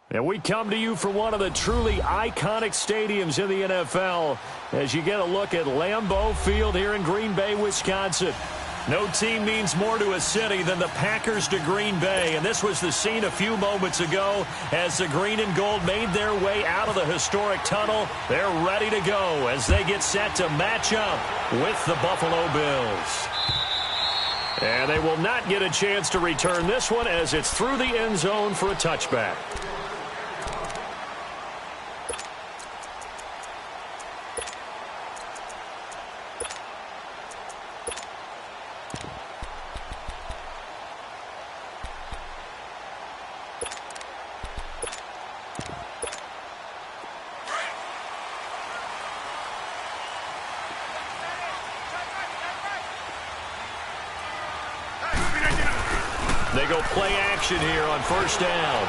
And we come to you from one of the truly iconic stadiums in the NFL as you get a look at Lambeau Field here in Green Bay, Wisconsin. No team means more to a city than the Packers to Green Bay, and this was the scene a few moments ago as the green and gold made their way out of the historic tunnel. They're ready to go as they get set to match up with the Buffalo Bills. And they will not get a chance to return this one as it's through the end zone for a touchback. They go play action here on first down.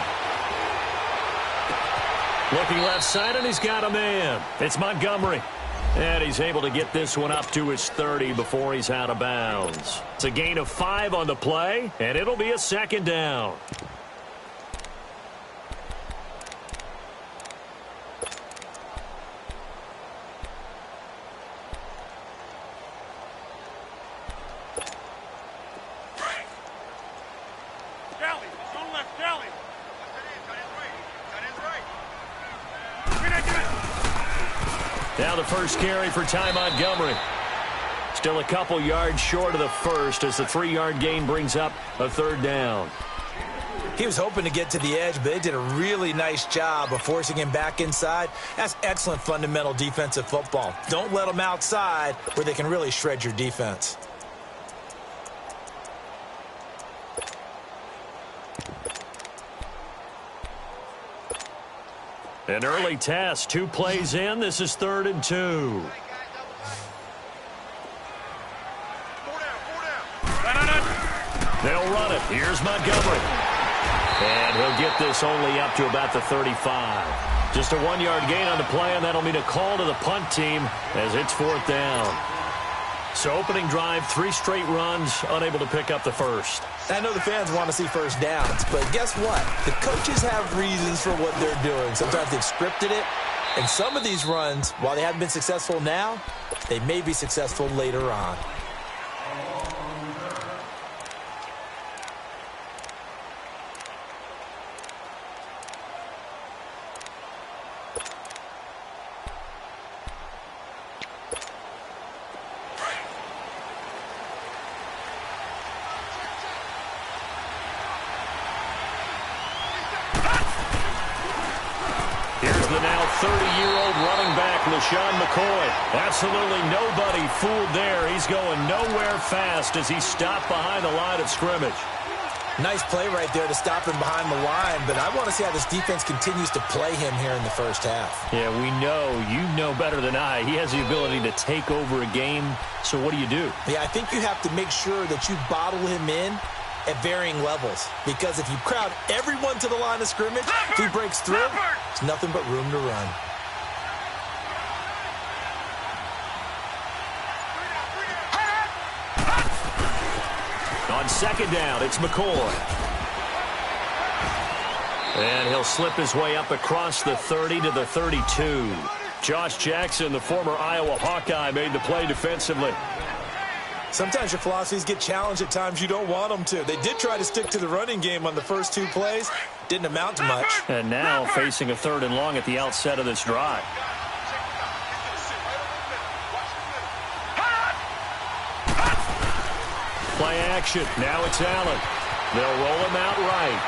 Looking left side, and he's got a man. It's Montgomery. And he's able to get this one up to his 30 before he's out of bounds. It's a gain of 5 on the play, and it'll be a second down. Now the first carry for Ty Montgomery. Still a couple yards short of the first as the 3-yard gain brings up a third down. He was hoping to get to the edge, but they did a really nice job of forcing him back inside. That's excellent fundamental defensive football. Don't let them outside where they can really shred your defense. An early test, 2 plays in. This is 3rd and 2. They'll run it. Here's Montgomery. And he'll get this only up to about the 35. Just a 1-yard gain on the play, and that'll mean a call to the punt team as it's 4th down. So opening drive, 3 straight runs, unable to pick up the first. I know the fans want to see first downs, but guess what? The coaches have reasons for what they're doing. Sometimes they've scripted it, and some of these runs, while they haven't been successful now, they may be successful later on. Absolutely nobody fooled there. He's going nowhere fast as he stopped behind the line of scrimmage. Nice play right there to stop him behind the line, but I want to see how this defense continues to play him here in the first half. Yeah, we know. You know better than I. He has the ability to take over a game, so what do you do? Yeah, I think you have to make sure that you bottle him in at varying levels, because if you crowd everyone to the line of scrimmage, if he breaks through, there's nothing but room to run. On 2nd down, it's McCoy. And he'll slip his way up across the 30 to the 32. Josh Jackson, the former Iowa Hawkeye, made the play defensively. Sometimes your philosophies get challenged at times you don't want them to. They did try to stick to the running game on the first 2 plays. Didn't amount to much. And now facing a 3rd and long at the outset of this drive. Play action. Now it's Allen. They'll roll him out right.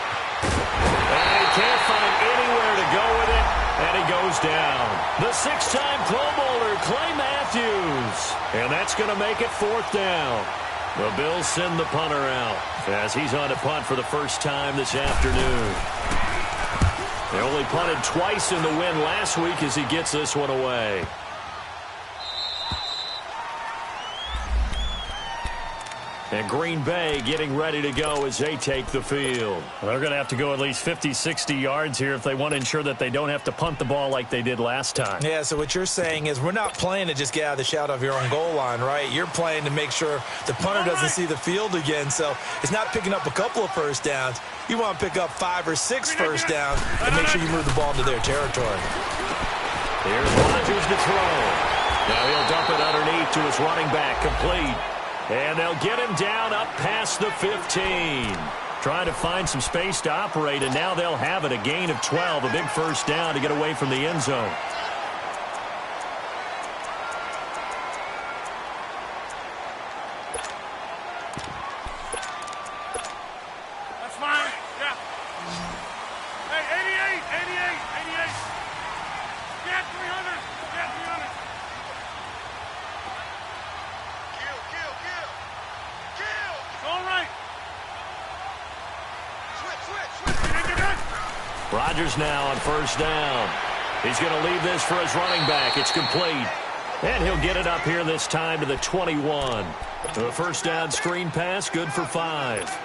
And he can't find anywhere to go with it. And he goes down. The 6-time Pro Bowler, Clay Matthews. And that's going to make it 4th down. The Bills send the punter out as he's on to punt for the first time this afternoon. They only punted twice in the win last week as he gets this one away. And Green Bay getting ready to go as they take the field. They're going to have to go at least 50, 60 yards here if they want to ensure that they don't have to punt the ball like they did last time. Yeah, so what you're saying is we're not playing to just get out of the shot of your own goal line, right? You're playing to make sure the punter doesn't see the field again. So it's not picking up a couple of first downs. You want to pick up 5 or 6 first downs and make sure you move the ball into their territory. Here's Rodgers to throw. Now he'll dump it underneath to his running back, complete. And they'll get him down up past the 15. Trying to find some space to operate, and now they'll have it. A gain of 12, a big first down to get away from the end zone. That's fine. Yeah. Hey, 88. Yeah, 300. Yeah, 300. All right. Switch. Rodgers now on first down. He's going to leave this for his running back. It's complete. And he'll get it up here this time to the 21. The first down screen pass, good for 5.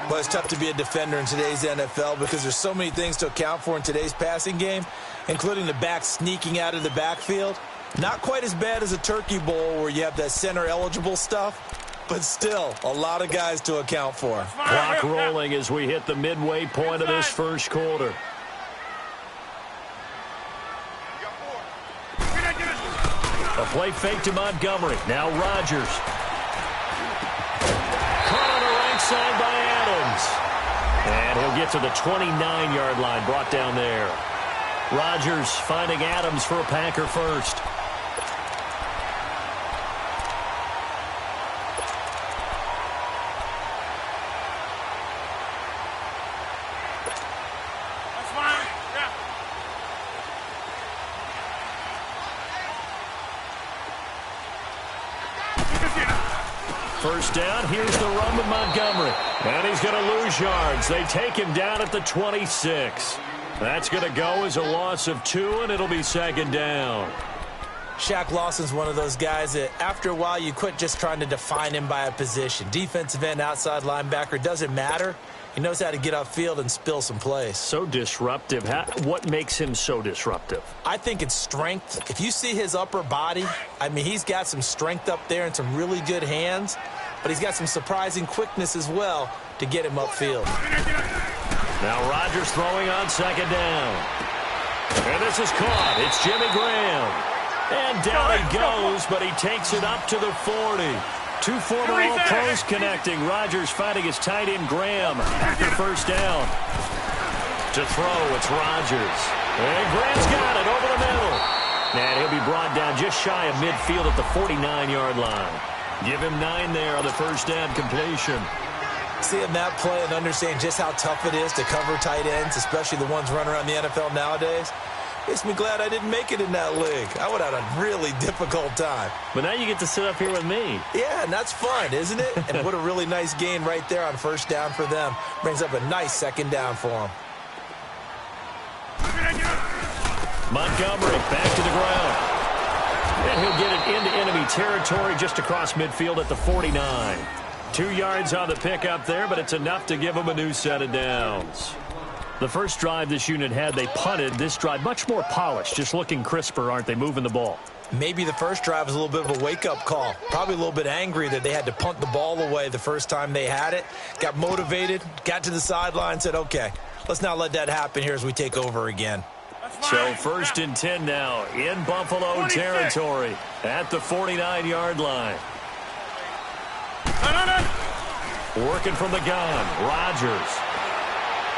Well, it's tough to be a defender in today's NFL because there's so many things to account for in today's passing game, including the back sneaking out of the backfield. Not quite as bad as a turkey bowl where you have that center-eligible stuff, but still a lot of guys to account for. Clock rolling as we hit the midway point of this first quarter. A play fake to Montgomery. Now Rodgers. Caught on the right side by Adams. And he'll get to the 29-yard line, brought down there. Rodgers finding Adams for a Packer first. first down. Here's the run with Montgomery. And he's going to lose yards. They take him down at the 26. That's going to go as a loss of 2, and it'll be second down. Shaq Lawson's one of those guys that after a while you quit just trying to define him by a position. Defensive end, outside linebacker, doesn't matter. He knows how to get upfield and spill some plays. So disruptive. What makes him so disruptive? I think it's strength. If you see his upper body, I mean, he's got some strength up there and some really good hands, but he's got some surprising quickness as well to get him upfield. Now Rodgers throwing on second down. And this is caught. It's Jimmy Graham. And down he goes, but he takes it up to the 40. 2 former All-Pros connecting. Rodgers fighting his tight end Graham after first down. To throw, it's Rodgers. And Graham's got it over the middle. And he'll be brought down just shy of midfield at the 49-yard line. Give him 9 there on the first down completion. Seeing that play and understand just how tough it is to cover tight ends, especially the ones running around the NFL nowadays, makes me glad I didn't make it in that league. I would have had a really difficult time. But now you get to sit up here with me. Yeah, and that's fun, isn't it? And what a really nice gain right there on first down for them. Brings up a nice second down for them. Montgomery back to the ground. And he'll get it into enemy territory just across midfield at the 49. 2 yards on the pickup there, but it's enough to give him a new set of downs. The first drive this unit had, they punted. This drive, much more polished, just looking crisper, aren't they, moving the ball? Maybe the first drive was a little bit of a wake-up call. Probably a little bit angry that they had to punt the ball away the first time they had it. Got motivated, got to the sideline, said, okay, let's not let that happen here as we take over again. So first and 10 now in Buffalo 26. Territory at the 49-yard line. Working from the gun, Rodgers.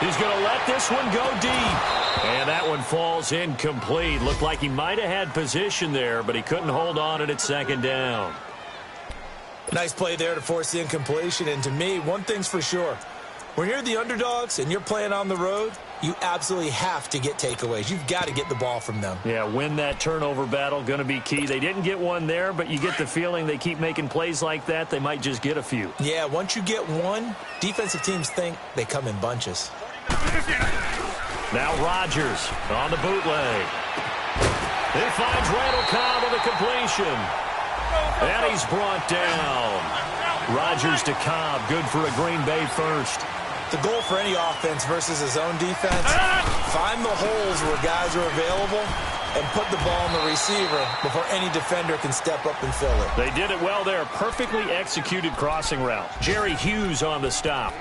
He's going to let this one go deep. And that one falls incomplete. Looked like he might have had position there, but he couldn't hold on at second down. Nice play there to force the incompletion. And to me, one thing's for sure. When you're the underdogs and you're playing on the road, you absolutely have to get takeaways. You've got to get the ball from them. Yeah, win that turnover battle, going to be key. They didn't get one there, but you get the feeling they keep making plays like that, they might just get a few. Yeah, once you get one, defensive teams think they come in bunches. Now Rodgers on the bootleg. He finds Randall Cobb with a completion. And he's brought down. Rodgers to Cobb, good for a Green Bay first. The goal for any offense versus his own defense, find the holes where guys are available and put the ball on the receiver before any defender can step up and fill it. They did it well there. Perfectly executed crossing route. Jerry Hughes on the stop.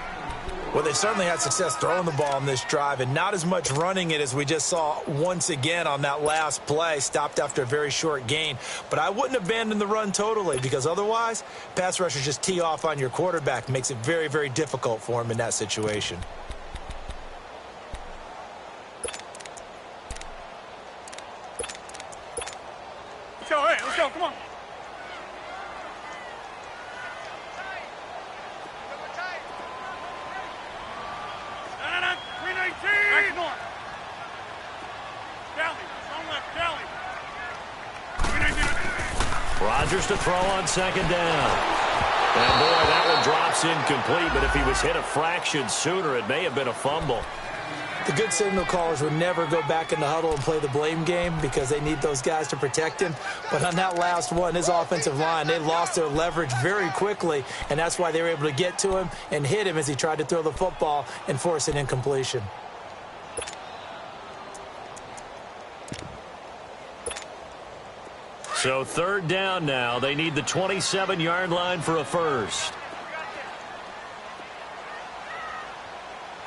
Well, they certainly had success throwing the ball on this drive and not as much running it as we just saw once again on that last play. Stopped after a very short gain. But I wouldn't abandon the run totally because otherwise, pass rushers just tee off on your quarterback. Makes it very, very difficult for him in that situation. Let's go, come on. Rodgers to throw on second down. And boy, that one drops incomplete, but if he was hit a fraction sooner, it may have been a fumble. The good signal callers would never go back in the huddle and play the blame game because they need those guys to protect him. But on that last one, his offensive line, they lost their leverage very quickly, and that's why they were able to get to him and hit him as he tried to throw the football and force an incompletion. So third down now. They need the 27-yard line for a first.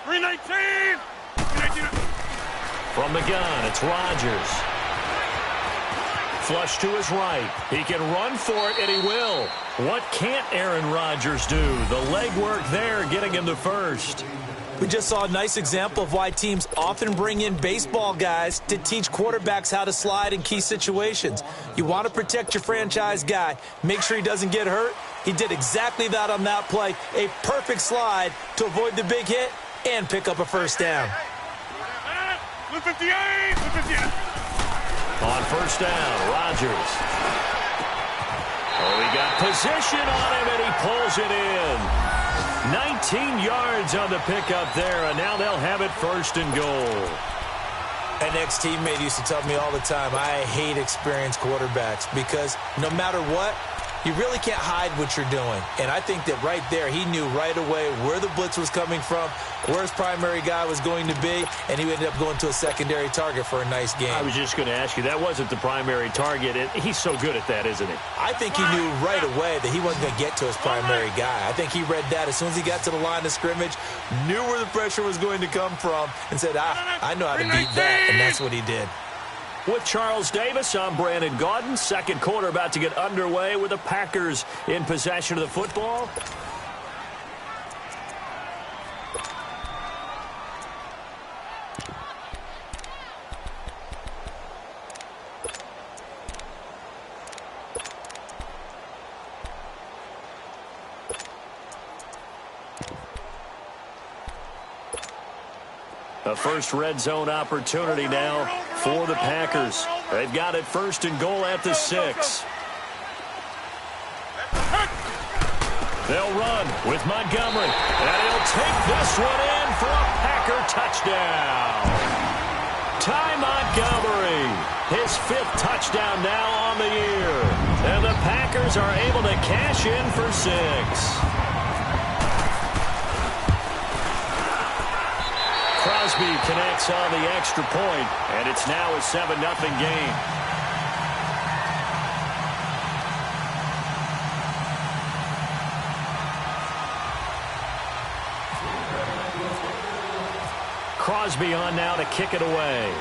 319! From the gun, it's Rodgers. Flush to his right. He can run for it, and he will. What can't Aaron Rodgers do? The legwork there getting him the first. We just saw a nice example of why teams often bring in baseball guys to teach quarterbacks how to slide in key situations. You want to protect your franchise guy. Make sure he doesn't get hurt. He did exactly that on that play. A perfect slide to avoid the big hit and pick up a first down. 158! On first down, Rodgers. Oh, he got position on him, and he pulls it in. 19 yards on the pickup there, and now they'll have it 1st and goal. An ex-teammate used to tell me all the time, I hate experienced quarterbacks because no matter what, you really can't hide what you're doing. And I think that right there, he knew right away where the blitz was coming from, where his primary guy was going to be, and he ended up going to a secondary target for a nice game. I was just going to ask you, that wasn't the primary target. He's so good at that, isn't he? I think he knew right away that he wasn't going to get to his primary guy. I think he read that as soon as he got to the line of scrimmage, knew where the pressure was going to come from, and said, I know how to beat that, and that's what he did. With Charles Davis, I'm Brandon Gaudin. Second quarter about to get underway with the Packers in possession of the football. A first red zone opportunity now for the Packers. They've got it 1st and goal at the 6. They'll run with Montgomery, and he'll take this one in for a Packer touchdown. Ty Montgomery, his 5th touchdown now on the year. And the Packers are able to cash in for 6. Crosby connects on the extra point, and it's now a 7-0 game. Crosby on now to kick it away.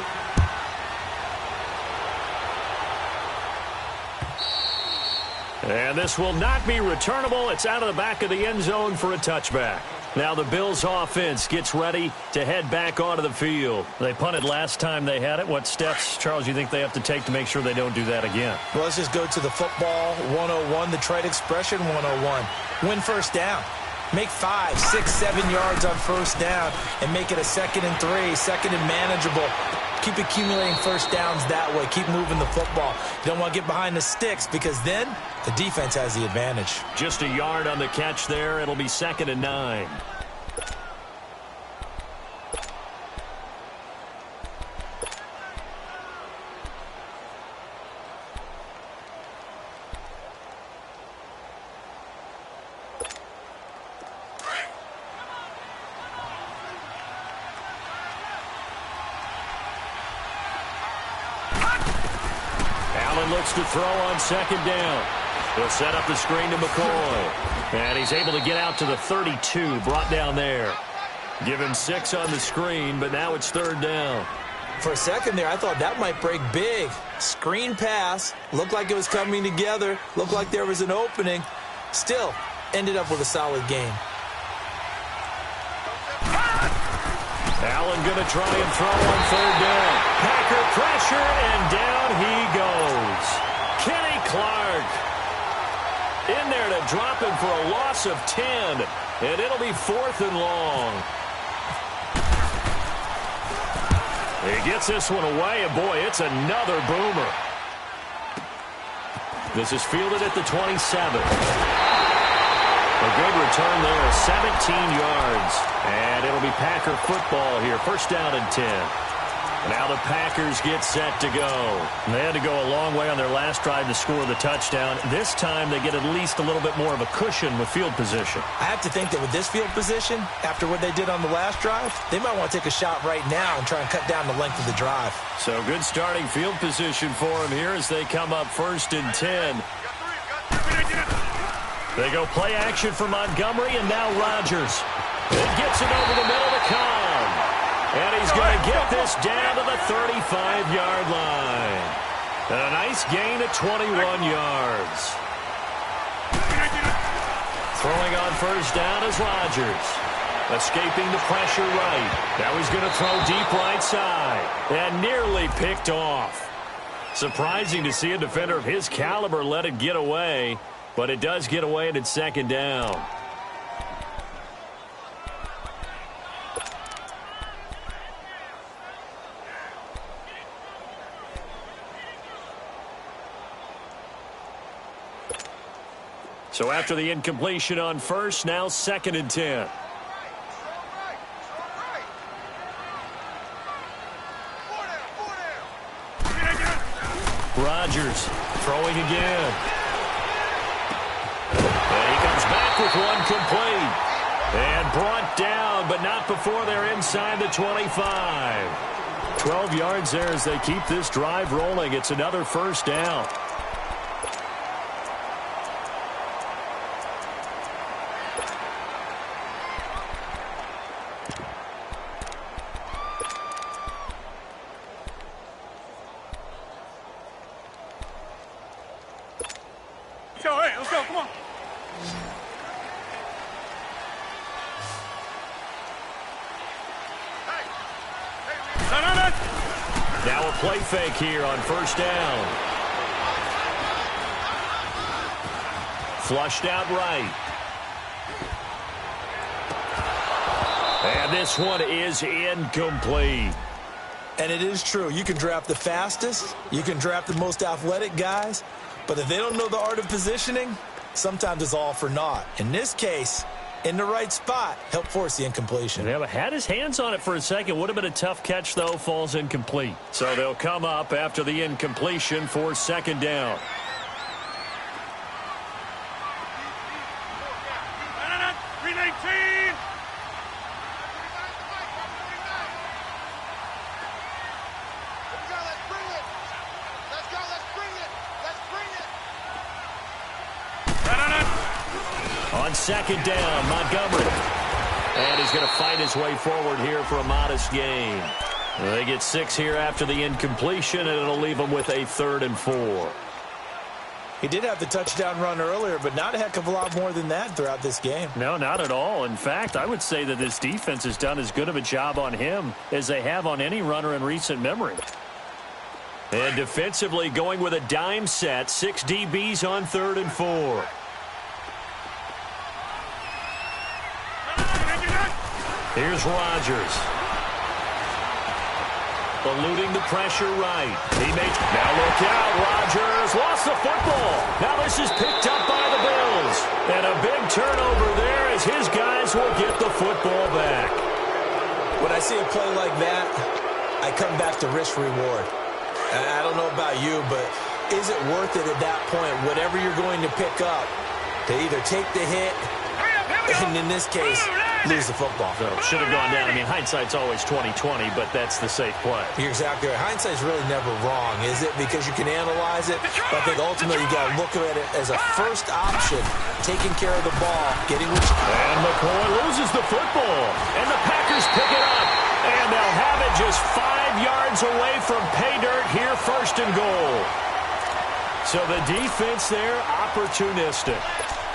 And this will not be returnable. It's out of the back of the end zone for a touchback. Now the Bills offense gets ready to head back onto the field. They punted last time they had it. What steps, Charles, do you think they have to take to make sure they don't do that again? Well, let's just go to the football 101, the trade expression 101. Win first down. Make 5, 6, 7 yards on first down and make it a 2nd and 3, 2nd and manageable. Keep accumulating first downs that way. Keep moving the football. You don't want to get behind the sticks because then the defense has the advantage. Just a yard on the catch there. It'll be 2nd and 9. Looks to throw on 2nd down. He'll set up the screen to McCoy. And he's able to get out to the 32, brought down there. Give him 6 on the screen, but now it's 3rd down. For a second there, I thought that might break big. Screen pass. Looked like it was coming together. Looked like there was an opening. Still, ended up with a solid game. Allen going to try and throw on 3rd down. Packer pressure, and down he goes. Kenny Clark in there to drop him for a loss of 10, and it'll be 4th and long. He gets this one away, and boy, it's another boomer. This is fielded at the 27. A good return there, 17 yards. And it'll be Packer football here. 1st down and 10. Now the Packers get set to go. They had to go a long way on their last drive to score the touchdown. This time they get at least a little bit more of a cushion with field position. I have to think that with this field position, after what they did on the last drive, they might want to take a shot right now and try and cut down the length of the drive. So good starting field position for them here as they come up 1st and 10. They go play action for Montgomery, and now Rodgers. It gets it over the middle to Cobb. And he's going to get this down to the 35-yard line. And a nice gain of 21 yards. Throwing on 1st down is Rodgers. Escaping the pressure right. Now he's going to throw deep right side. And nearly picked off. Surprising to see a defender of his caliber let it get away. But it does get away, and it's 2nd down. So after the incompletion on first, now 2nd and 10. Rodgers throwing again. And he comes back with one complete. And brought down, but not before they're inside the 25. 12 yards there as they keep this drive rolling. It's another first down. Let's go, come on. Now a play fake here on first down. Flushed out right. And this one is incomplete. And it is true. You can draft the fastest. You can draft the most athletic guys. But if they don't know the art of positioning, sometimes it's all for naught. In this case, in the right spot, help force the incompletion. Yeah, but had his hands on it for a second. Would have been a tough catch, though. Falls incomplete. So they'll come up after the incompletion for 2nd down. On 2nd down, Montgomery. And he's going to fight his way forward here for a modest gain. They get 6 here after the incompletion, and it'll leave them with a 3rd and 4. He did have the touchdown run earlier, but not a heck of a lot more than that throughout this game. No, not at all. In fact, I would say that this defense has done as good of a job on him as they have on any runner in recent memory. And defensively going with a dime set, 6 DBs on 3rd and 4. Here's Rodgers. Eluding the pressure right. Now look out. Rodgers lost the football. Now this is picked up by the Bills. And a big turnover there as his guys will get the football back. When I see a play like that, I come back to risk reward. I don't know about you, but is it worth it at that point, whatever you're going to pick up, to either take the hit, and in this case, lose the football? So should have gone down. I mean, hindsight's always 20/20, but that's the safe play. You're exactly right. Hindsight's really never wrong, is it? Because you can analyze it, but I think ultimately you got to look at it as a first option, taking care of the ball, getting what you can. And McCoy loses the football, and the Packers pick it up, and they'll have it just 5 yards away from pay dirt here, 1st and goal. So the defense there, opportunistic.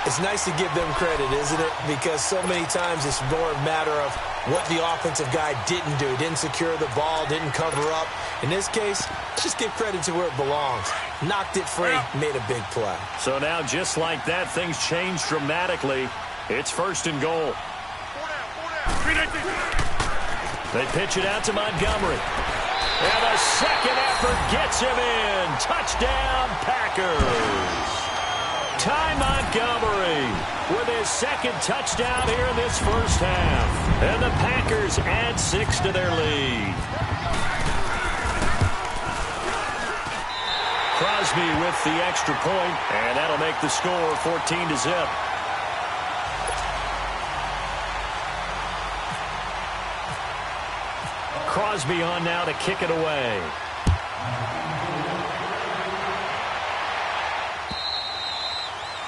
It's nice to give them credit, isn't it? Because so many times it's more a matter of what the offensive guy didn't do. Didn't secure the ball, didn't cover up. In this case, just give credit to where it belongs. Knocked it free, made a big play. So now, just like that, things change dramatically. It's 1st and goal. They pitch it out to Montgomery. And a second effort gets him in. Touchdown, Packers. Ty Montgomery with his 2nd touchdown here in this first half. And the Packers add 6 to their lead. Crosby with the extra point, and that'll make the score 14-0. Crosby on now to kick it away.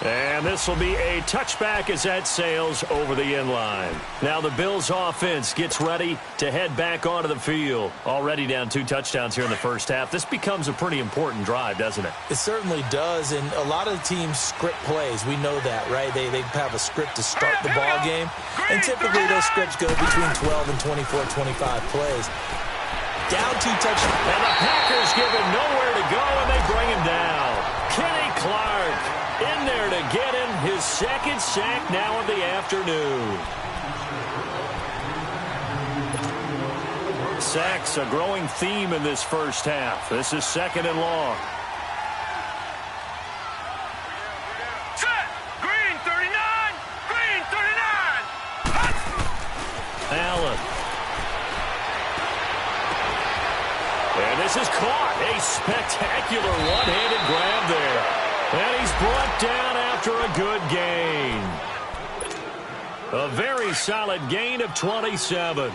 And this will be a touchback as that sails over the end line. Now the Bills offense gets ready to head back onto the field. Already down 2 touchdowns here in the first half. This becomes a pretty important drive, doesn't it? It certainly does, and a lot of teams script plays. We know that, right? They have a script to start the ball game, and typically those scripts go between 12 and 24, 25 plays. Down 2 touchdowns. And the Packers give him nowhere to go, and they bring him down. Kenny Clark in there to get him his 2nd sack now of the afternoon. Sacks a growing theme in this first half. This is 2nd and long. Set, green. This is caught. A spectacular one-handed grab there. And he's brought down after a good gain. A very solid gain of 27.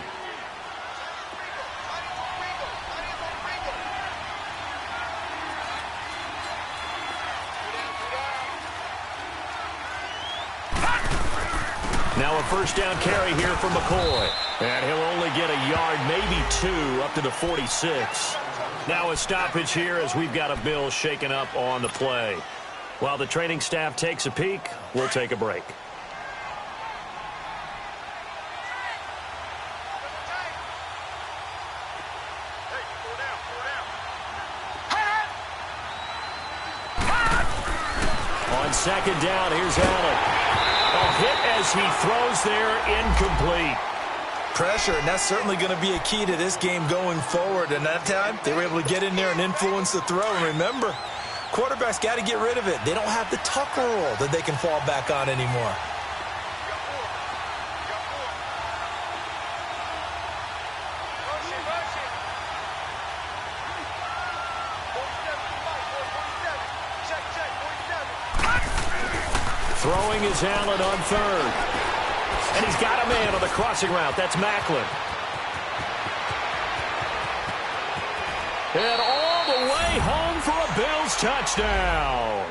Now a first down carry here for McCoy. And he'll only get a yard, maybe two, up to the 46. Now a stoppage here as we've got a Bill shaken up on the play. While the training staff takes a peek, we'll take a break. On second down, here's Allen. A hit as he throws there, incomplete. Pressure, and that's certainly going to be a key to this game going forward. And that time, they were able to get in there and influence the throw. And remember, quarterbacks got to get rid of it. They don't have the Tucker rule that they can fall back on anymore. Throwing is Allen on third. And he's got a man on the crossing route. That's Macklin. And all the way home for a Bills touchdown.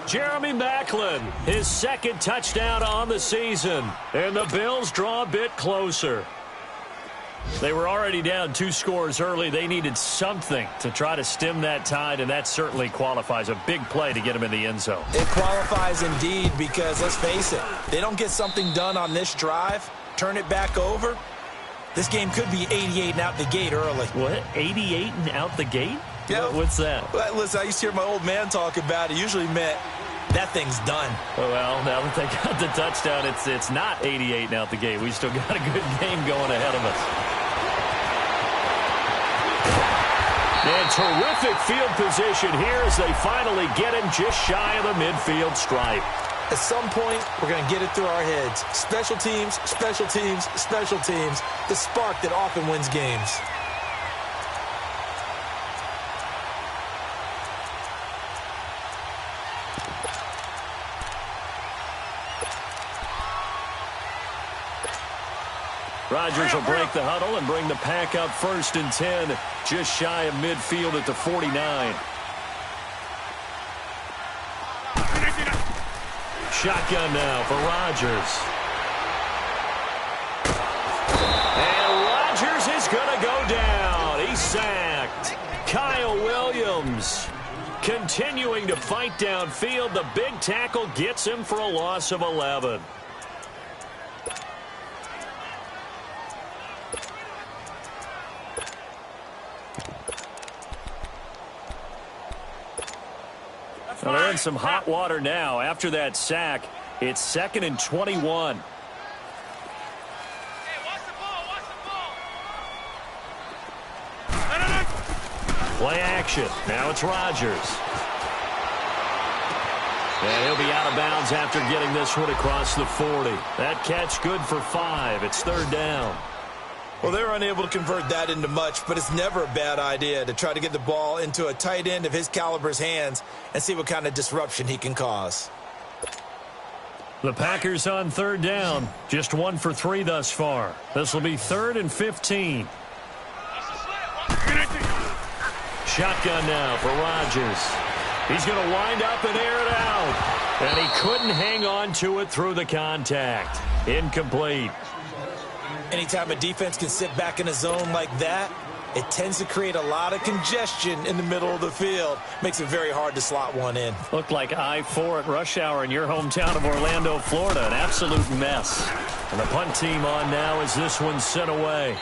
Jeremy Macklin, his second touchdown on the season. And the Bills draw a bit closer. They were already down 2 scores early. They needed something to try to stem that tide, and that certainly qualifies. A big play to get them in the end zone. It qualifies indeed because, let's face it, they don't get something done on this drive, turn it back over, this game could be 88 and out the gate early. What? 88 and out the gate? Yeah. What's that? Well, listen, I used to hear my old man talk about it. Usually meant that thing's done. Well, now that they got the touchdown, it's not 88 and out the gate. We still got a good game going ahead of us. And terrific field position here as they finally get him just shy of the midfield stripe. At some point, we're going to get it through our heads. Special teams, special teams, special teams. The spark that often wins games. Rodgers will break the huddle and bring the pack up 1st and 10, just shy of midfield at the 49. Shotgun now for Rodgers. And Rodgers is going to go down. He's sacked. Kyle Williams continuing to fight downfield. The big tackle gets him for a loss of 11. Well, they're in some hot water now. After that sack, it's 2nd and 21. Hey, watch the ball, Play action. Now it's Rodgers. And he'll be out of bounds after getting this one across the 40. That catch good for 5. It's 3rd down. Well, they were unable to convert that into much, but it's never a bad idea to try to get the ball into a tight end of his caliber's hands and see what kind of disruption he can cause. The Packers on 3rd down. Just 1 for 3 thus far. This will be 3rd and 15. Shotgun now for Rodgers. He's going to wind up and air it out. And he couldn't hang on to it through the contact. Incomplete. Anytime a defense can sit back in a zone like that, it tends to create a lot of congestion in the middle of the field. Makes it very hard to slot one in. Looked like I-4 at rush hour in your hometown of Orlando, Florida. An absolute mess. And the punt team on now as this one's sent away.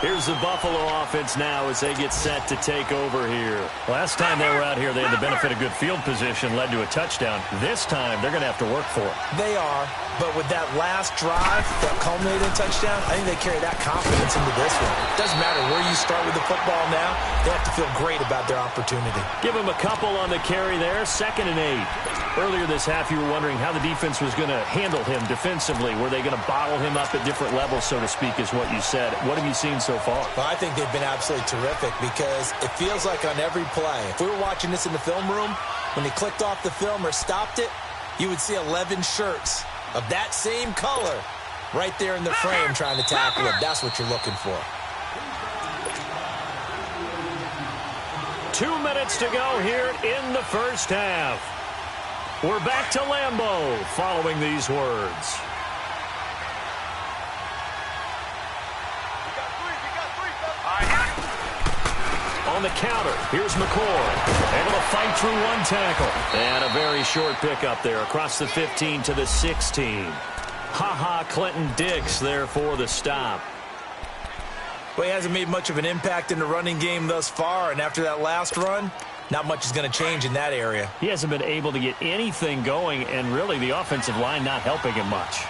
Here's the Buffalo offense now as they get set to take over here. Last time they were out here, they had the benefit of good field position, led to a touchdown. This time, they're going to have to work for it. They are. But with that last drive, that culminating touchdown, I think they carry that confidence into this one. It doesn't matter where you start with the football now. They have to feel great about their opportunity. Give him a couple on the carry there, 2nd and 8. Earlier this half, you were wondering how the defense was going to handle him defensively. Were they going to bottle him up at different levels, so to speak, is what you said. What have you seen so far? Well, I think they've been absolutely terrific because it feels like on every play, if we were watching this in the film room, when they clicked off the film or stopped it, you would see 11 shirts of that same color right there in the frame trying to tackle him. That's what you're looking for. 2 minutes to go here in the first half. We're back to Lambeau following these words. On the counter, here's McCoy. Able to fight through one tackle. And a very short pickup there across the 15 to the 16. Ha-ha, Clinton Dix there for the stop. Well, he hasn't made much of an impact in the running game thus far, and after that last run, not much is going to change in that area. He hasn't been able to get anything going, and really the offensive line not helping him much.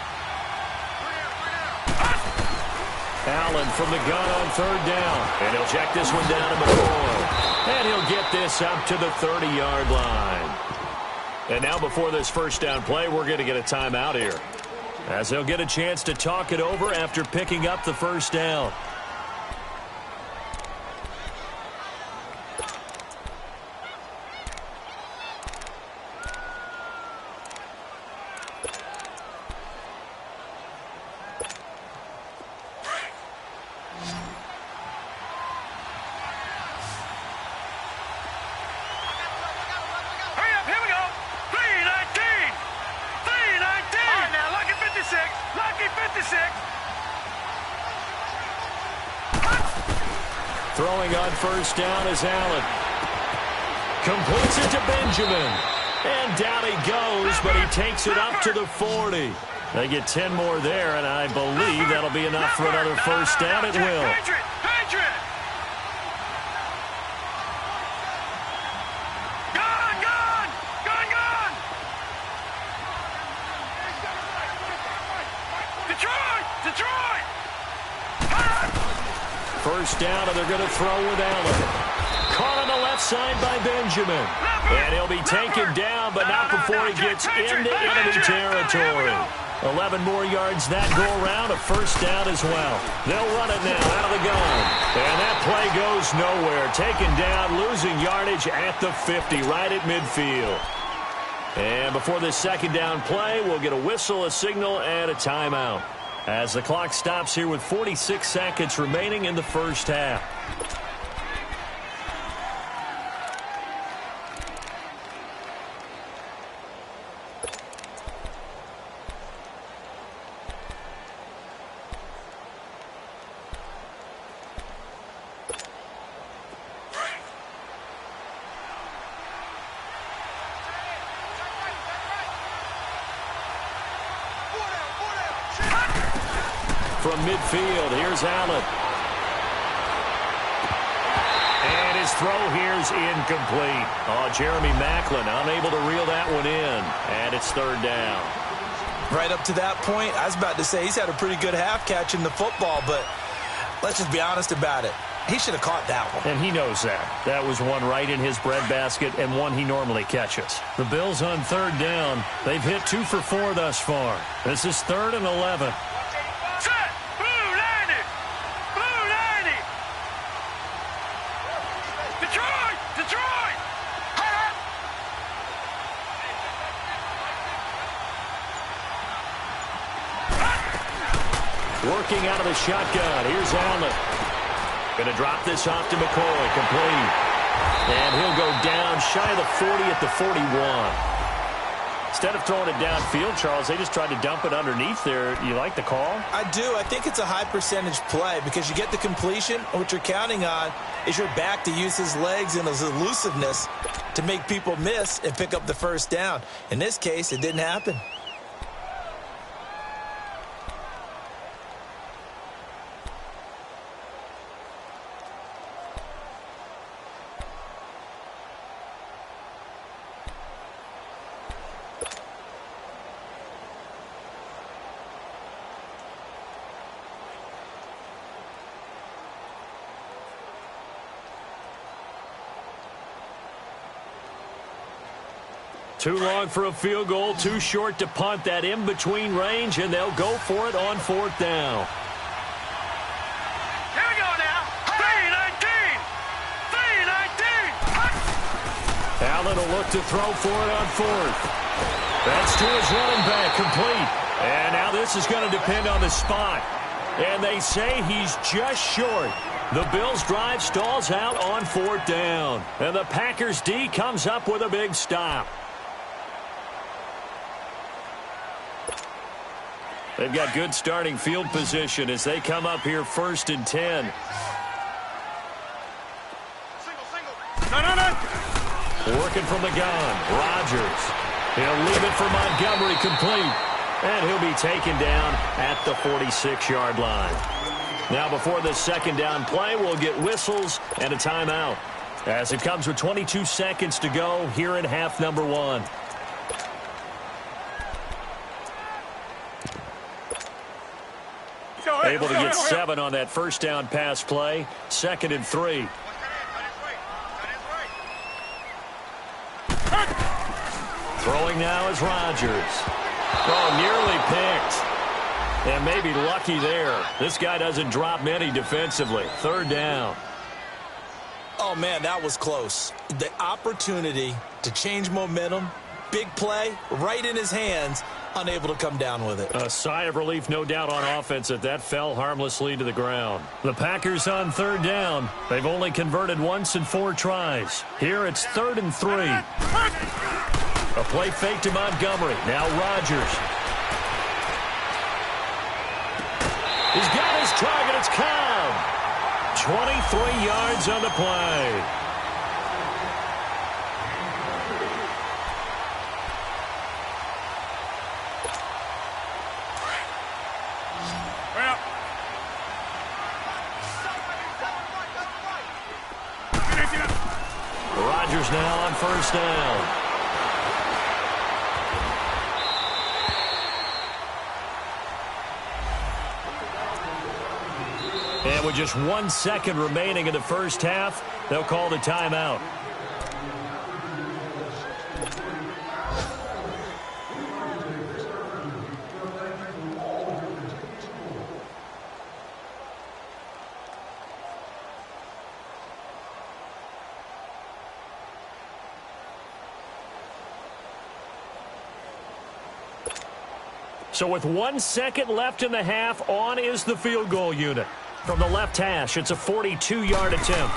Allen from the gun on 3rd down. And he'll check this one down to McCoy. And he'll get this up to the 30-yard line. And now before this first down play, we're going to get a timeout here, as they'll get a chance to talk it over after picking up the first down. Throwing on first down is Allen. Completes it to Benjamin. And down he goes, but he takes it up to the 40. They get 10 more there, and I believe that'll be enough for another first down. It will. First down, and they're going to throw with Allen. Caught on the left side by Benjamin. And he'll be taken down, but not before he gets into enemy territory. 11 more yards that go around, a first down as well. They'll run it now out of the gun. And that play goes nowhere. Taken down, losing yardage at the 50, right at midfield. And before this second down play, we'll get a whistle, a signal, and a timeout, as the clock stops here with 46 seconds remaining in the first half. From midfield, here's Allen. And his throw here's incomplete. Oh, Jeremy Maclin unable to reel that one in. And it's third down. Right up to that point, I was about to say he's had a pretty good half catching the football, but let's just be honest about it. He should have caught that one. And he knows that. That was one right in his breadbasket and one he normally catches. The Bills on third down. They've hit 2 for 4 thus far. This is 3rd and 11. Working out of the shotgun. Here's Allen. Going to drop this off to McCoy. Complete. And he'll go down shy of the 40 at the 41. Instead of throwing it downfield, Charles, they just tried to dump it underneath there. You like the call? I do. I think it's a high percentage play because you get the completion. What you're counting on is your back to use his legs and his elusiveness to make people miss and pick up the first down. In this case, it didn't happen. Too long for a field goal, too short to punt that in-between range, and they'll go for it on 4th down. Here we go now. 3-19. 3-19. Allen will look to throw for it on 4th. That's to his running back, complete. And now this is going to depend on the spot. And they say he's just short. The Bills' drive stalls out on 4th down. And the Packers' D comes up with a big stop. They've got good starting field position as they come up here 1st and 10. No. Working from the gun, Rodgers. He'll leave it for Montgomery, complete. And he'll be taken down at the 46-yard line. Now before this 2nd down play, we'll get whistles and a timeout, as it comes with 22 seconds to go here in half number 1. Able to get 7 on that 1st down pass play. 2nd and 3. Throwing now is Rodgers. Oh, nearly picked. And maybe lucky there. This guy doesn't drop many defensively. 3rd down. Oh, man, that was close. The opportunity to change momentum, big play, right in his hands, unable to come down with it. A sigh of relief, no doubt, on offense that fell harmlessly to the ground. The Packers on 3rd down. They've only converted once in 4 tries. Here it's 3rd and 3. A play fake to Montgomery. Now Rodgers. He's got his target. It's Cobb. 23 yards on the play. Rodgers now on 1st down. And with just 1 second remaining in the 1st half, they'll call the timeout. So with 1 second left in the half, on is the field goal unit. From the left hash, it's a 42-yard attempt.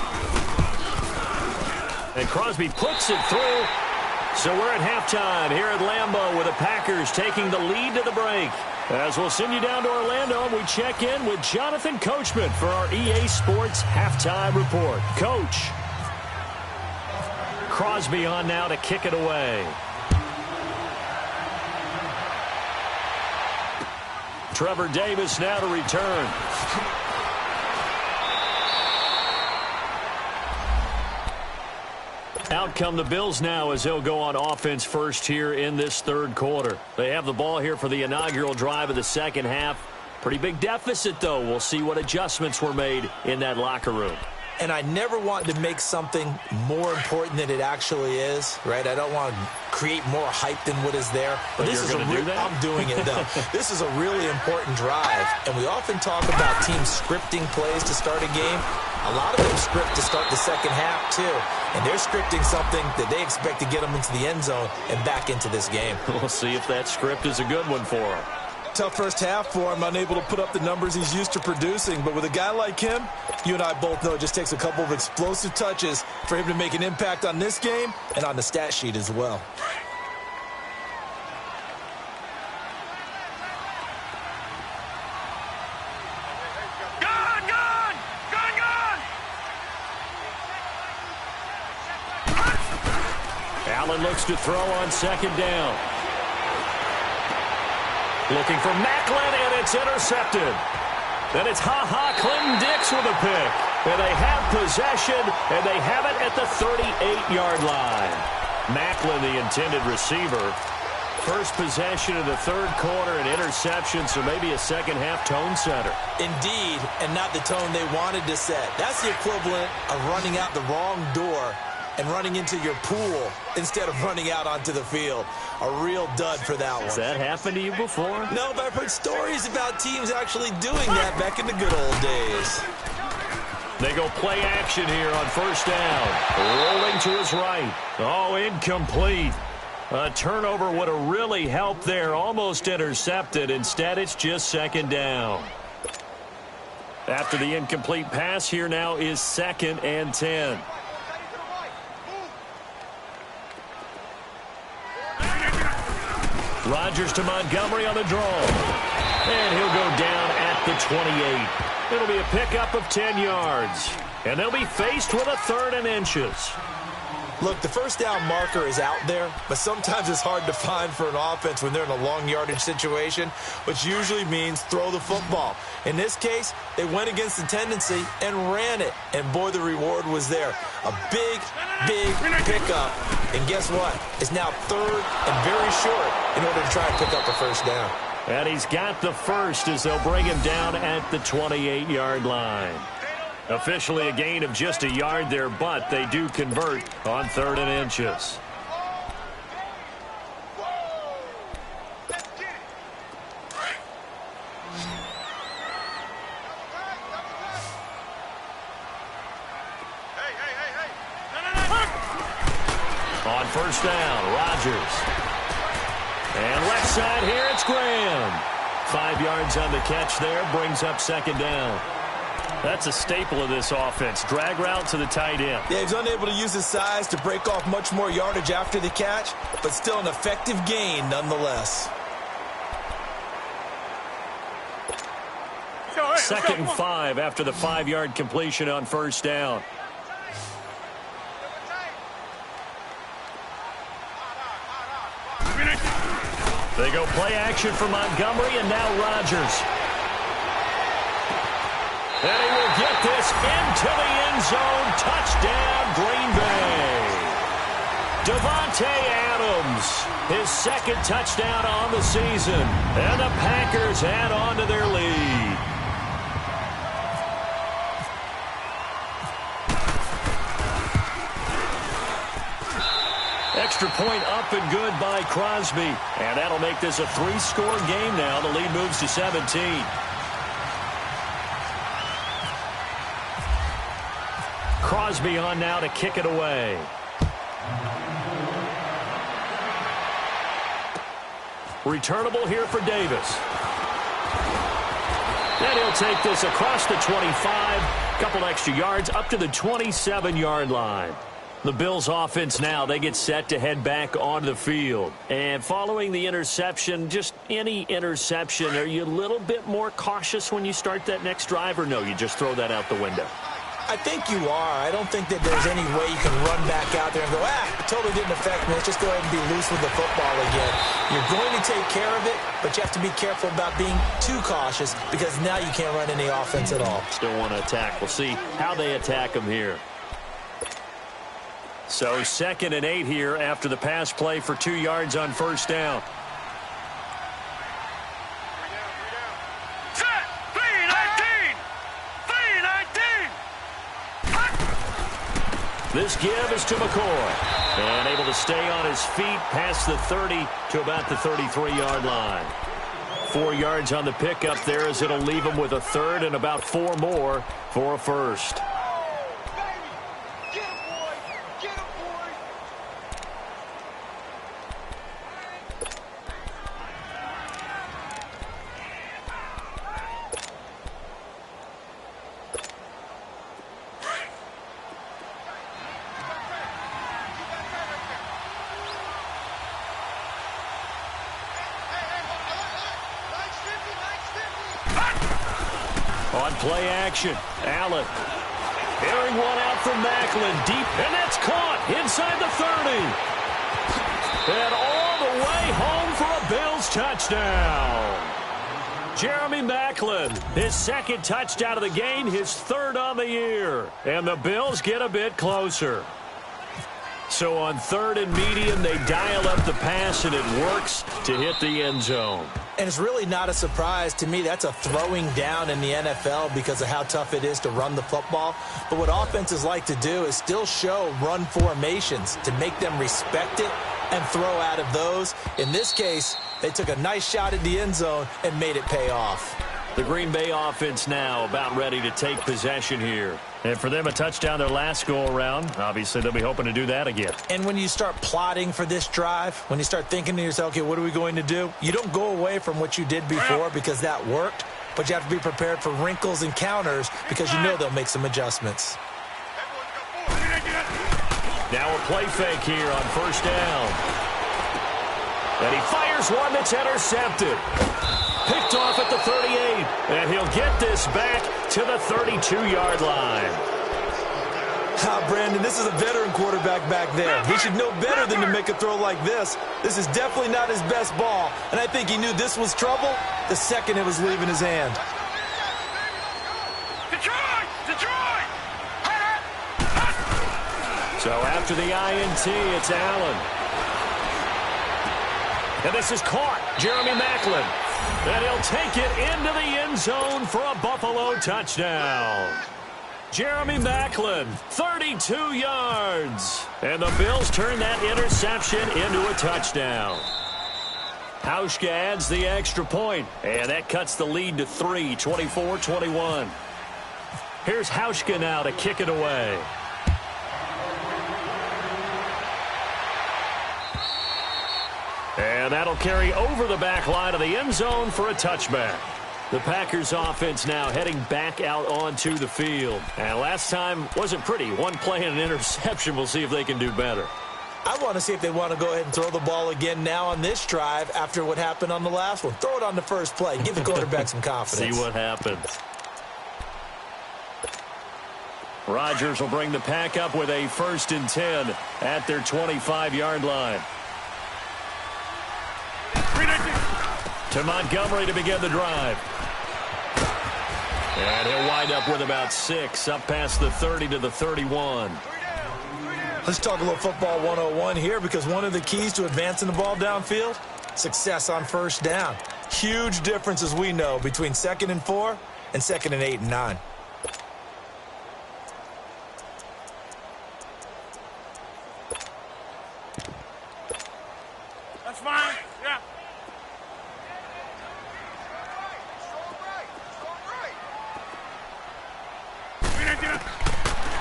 And Crosby puts it through. So we're at halftime here at Lambeau with the Packers taking the lead to the break. As we'll send you down to Orlando, and we check in with Jonathan Coachman for our EA Sports Halftime Report. Coach. Crosby on now to kick it away. Trevor Davis now to return. Out come the Bills now as they'll go on offense first here in this 3rd quarter. They have the ball here for the inaugural drive of the 2nd half. Pretty big deficit, though. We'll see what adjustments were made in that locker room. And I never want to make something more important than it actually is, right? I don't want to create more hype than what is there. But this is I'm doing it, though. This is a really important drive, and we often talk about teams scripting plays to start a game. A lot of them script to start the 2nd half, too. And they're scripting something that they expect to get them into the end zone and back into this game. We'll see if that script is a good one for them. Tough first half for him, unable to put up the numbers he's used to producing. But with a guy like him, you and I both know it just takes a couple of explosive touches for him to make an impact on this game and on the stat sheet as well. Allen looks to throw on 2nd down. Looking for Macklin, and it's intercepted. Then it's Clinton-Dix with a pick. And they have possession, and they have it at the 38-yard line. Macklin, the intended receiver. First possession of the 3rd quarter, an interception, so maybe a 2nd half tone setter. Indeed, and not the tone they wanted to set. That's the equivalent of running out the wrong door and running into your pool instead of running out onto the field. A real dud for that one. Has that happened to you before? No, but I've heard stories about teams actually doing that back in the good old days. They go play action here on first down. Rolling to his right. Oh, incomplete. A turnover would have really helped there. Almost intercepted. Instead, it's just second down. After the incomplete pass, here now is 2nd and 10. Rodgers to Montgomery on the draw. And he'll go down at the 28. It'll be a pickup of 10 yards. And they'll be faced with a 3rd and inches. Look, the first down marker is out there, but sometimes it's hard to find for an offense when they're in a long yardage situation, which usually means throw the football. In this case, they went against the tendency and ran it. And boy, the reward was there. A big, big pickup. And guess what? It's now 3rd and very short in order to try and pick up a first down. And he's got the first as they'll bring him down at the 28-yard line. Officially a gain of just a yard there, but they do convert on 3rd and inches. On first down, Rodgers. And left side here, it's Graham. 5 yards on the catch there, brings up 2nd down. That's a staple of this offense. Drag route to the tight end. Yeah, he's unable to use his size to break off much more yardage after the catch, but still an effective gain nonetheless. 2nd and 5 after the 5-yard completion on first down. They go play action for Montgomery, and now Rodgers. And he will get this into the end zone. Touchdown, Green Bay. Devontae Adams, his 2nd touchdown on the season. And the Packers add on to their lead. Extra point up and good by Crosby. And that'll make this a 3-score game now. The lead moves to 17. Crosby on now to kick it away. Returnable here for Davis. And he'll take this across the 25. Couple extra yards up to the 27-yard line. The Bills offense now, they get set to head back onto the field. And following the interception, just any interception, are you a little bit more cautious when you start that next drive, or no, you just throw that out the window? I think you are. I don't think that there's any way you can run back out there and go, it totally didn't affect me. Let's just go ahead and be loose with the football again. You're going to take care of it, but you have to be careful about being too cautious because now you can't run any offense at all. Still want to attack. We'll see how they attack them here. So 2nd and 8 here after the pass play for 2 yards on first down. This give is to McCoy. And able to stay on his feet past the 30 to about the 33-yard line. 4 yards on the pickup there as it'll leave him with a 3rd and about 4 more for a first. On play action, Allen. Airing one out from Macklin, deep, and that's caught inside the 30. And all the way home for a Bills touchdown. Jeremy Macklin, his 2nd touchdown of the game, his 3rd on the year. And the Bills get a bit closer. So on 3rd and medium, they dial up the pass, and it works to hit the end zone. And it's really not a surprise to me. That's a throwing down in the NFL because of how tough it is to run the football. But what offenses like to do is still show run formations to make them respect it and throw out of those. In this case, they took a nice shot at the end zone and made it pay off. The Green Bay offense now about ready to take possession here. And for them, a touchdown their last go-around. Obviously, they'll be hoping to do that again. And when you start plotting for this drive, when you start thinking to yourself, okay, what are we going to do? You don't go away from what you did before because that worked, but you have to be prepared for wrinkles and counters because you know they'll make some adjustments. Now a play fake here on first down. And he fires one that's intercepted. Picked off at the 38, and he'll get this back to the 32-yard line. Brandon, this is a veteran quarterback back there. He should know better than to make a throw like this. This is definitely not his best ball, and I think he knew this was trouble the second it was leaving his hand. Detroit! So after the INT, it's Allen. And this is caught. Jeremy Maclin. And he'll take it into the end zone for a Buffalo touchdown. Jeremy Maclin, 32 yards. And the Bills turn that interception into a touchdown. Hauschka adds the extra point, and that cuts the lead to 3, 24-21. Here's Hauschka now to kick it away. And that'll carry over the back line of the end zone for a touchback. The Packers offense now heading back out onto the field. And last time wasn't pretty. One play and an interception. We'll see if they can do better. I want to see if they want to go ahead and throw the ball again now on this drive after what happened on the last one. Throw it on the first play. Give the quarterback some confidence. See what happens. Rodgers will bring the Pack up with a 1st and 10 at their 25-yard line. To Montgomery to begin the drive. And he'll wind up with about 6, up past the 30 to the 31. Let's talk a little football 101 here, because one of the keys to advancing the ball downfield, success on first down. Huge difference, as we know, between 2nd and 4 and 2nd and 8 and 9. That's fine. Yeah.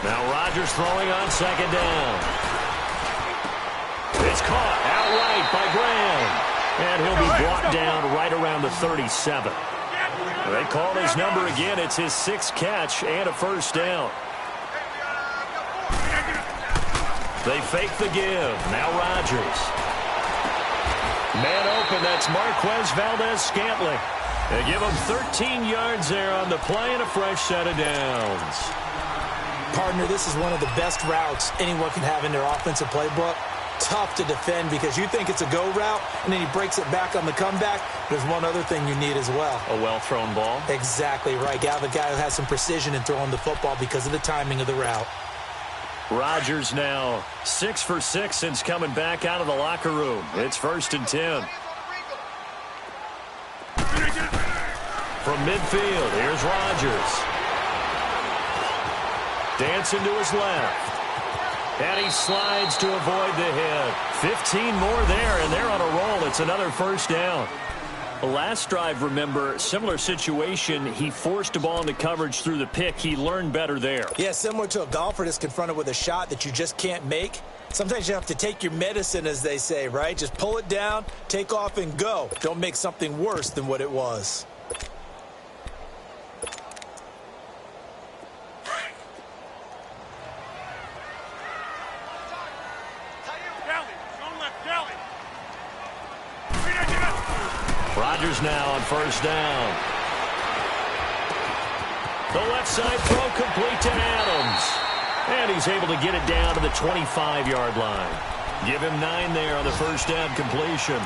Now Rodgers throwing on 2nd down. It's caught outright by Graham. And he'll be brought down right around the 37. They call his number again. It's his 6th catch and a 1st down. They fake the give. Now Rodgers. Man open, that's Marquez Valdez-Scantling. They give him 13 yards there on the play and a fresh set of downs. Partner, this is one of the best routes anyone can have in their offensive playbook. Tough to defend because you think it's a go route, and then he breaks it back on the comeback. There's one other thing you need as well. A well-thrown ball. Exactly right. You have a guy who has some precision in throwing the football because of the timing of the route. Rodgers now 6 for 6 since coming back out of the locker room. It's 1st and 10. From midfield, here's Rodgers. Dancing to his left. And he slides to avoid the hit. 15 more there, and they're on a roll. It's another 1st down. The last drive, remember, similar situation. He forced a ball into coverage through the pick. He learned better there. Yeah, similar to a golfer that's confronted with a shot that you just can't make. Sometimes you have to take your medicine, as they say, right? Just pull it down, take off, and go. Don't make something worse than what it was. Rodgers now on 1st down. The left side throw complete to Adams. And he's able to get it down to the 25-yard line. Give him 9 there on the 1st down completion.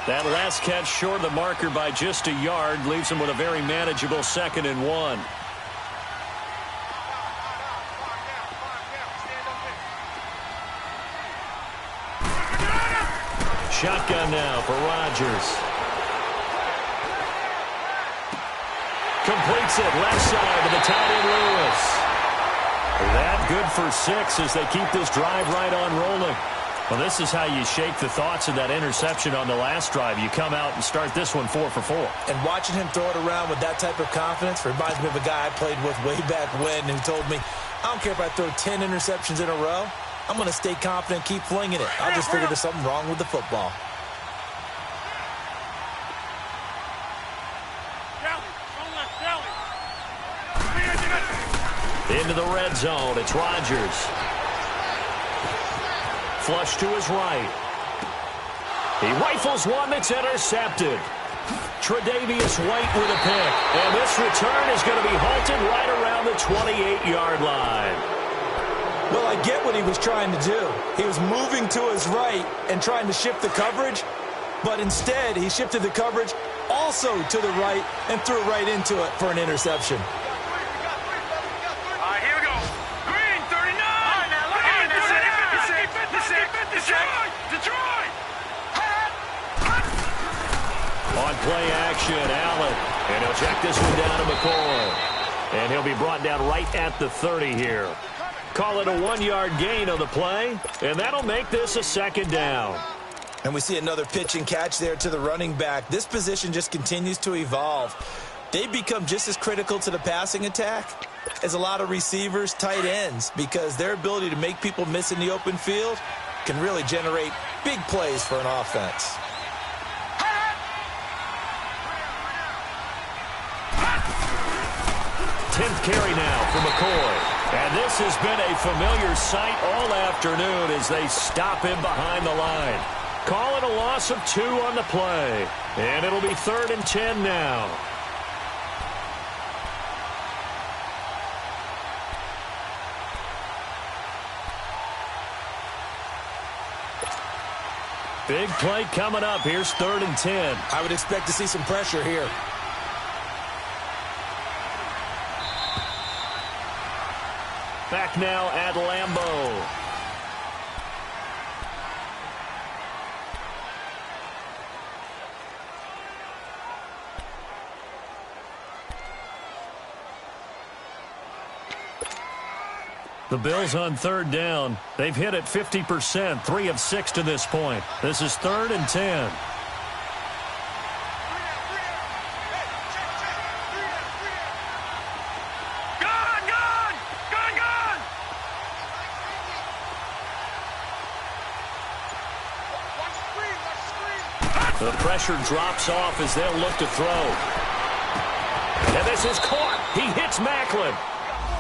That last catch short of the marker by just a yard leaves him with a very manageable 2nd and 1. Shotgun now for Rodgers. Completes it left side to the tight end Lewis. That good for 6 as they keep this drive right on rolling. Well, this is how you shake the thoughts of that interception on the last drive. You come out and start this one 4 for 4. And watching him throw it around with that type of confidence reminds me of a guy I played with way back when who told me, I don't care if I throw 10 interceptions in a row. I'm going to stay confident and keep flinging it. I'll just figure there's something wrong with the football. Into the red zone. It's Rodgers. Flush to his right. He rifles one that's intercepted. Tre'Davious White with a pick. And this return is going to be halted right around the 28-yard line. Well, I get what he was trying to do. He was moving to his right and trying to shift the coverage, but instead he shifted the coverage also to the right and threw it right into it for an interception. Here we go. Green, 39. Now look at Detroit. On play action, Allen. And he'll check this one down to McCoy. And he'll be brought down right at the 30 here. Call it a 1-yard gain on the play, and that'll make this a 2nd down. And we see another pitch and catch there to the running back. This position just continues to evolve. They become just as critical to the passing attack as a lot of receivers, tight ends, because their ability to make people miss in the open field can really generate big plays for an offense. Tenth carry now for McCoy. And this has been a familiar sight all afternoon as they stop him behind the line. Call it a loss of 2 on the play. And it'll be 3rd and 10 now. Big play coming up. Here's 3rd and 10. I would expect to see some pressure here. Back now at Lambeau. The Bills on 3rd down. They've hit it 50%, 3 of 6 to this point. This is 3rd and 10. The pressure drops off as they'll look to throw. And this is caught. He hits Macklin.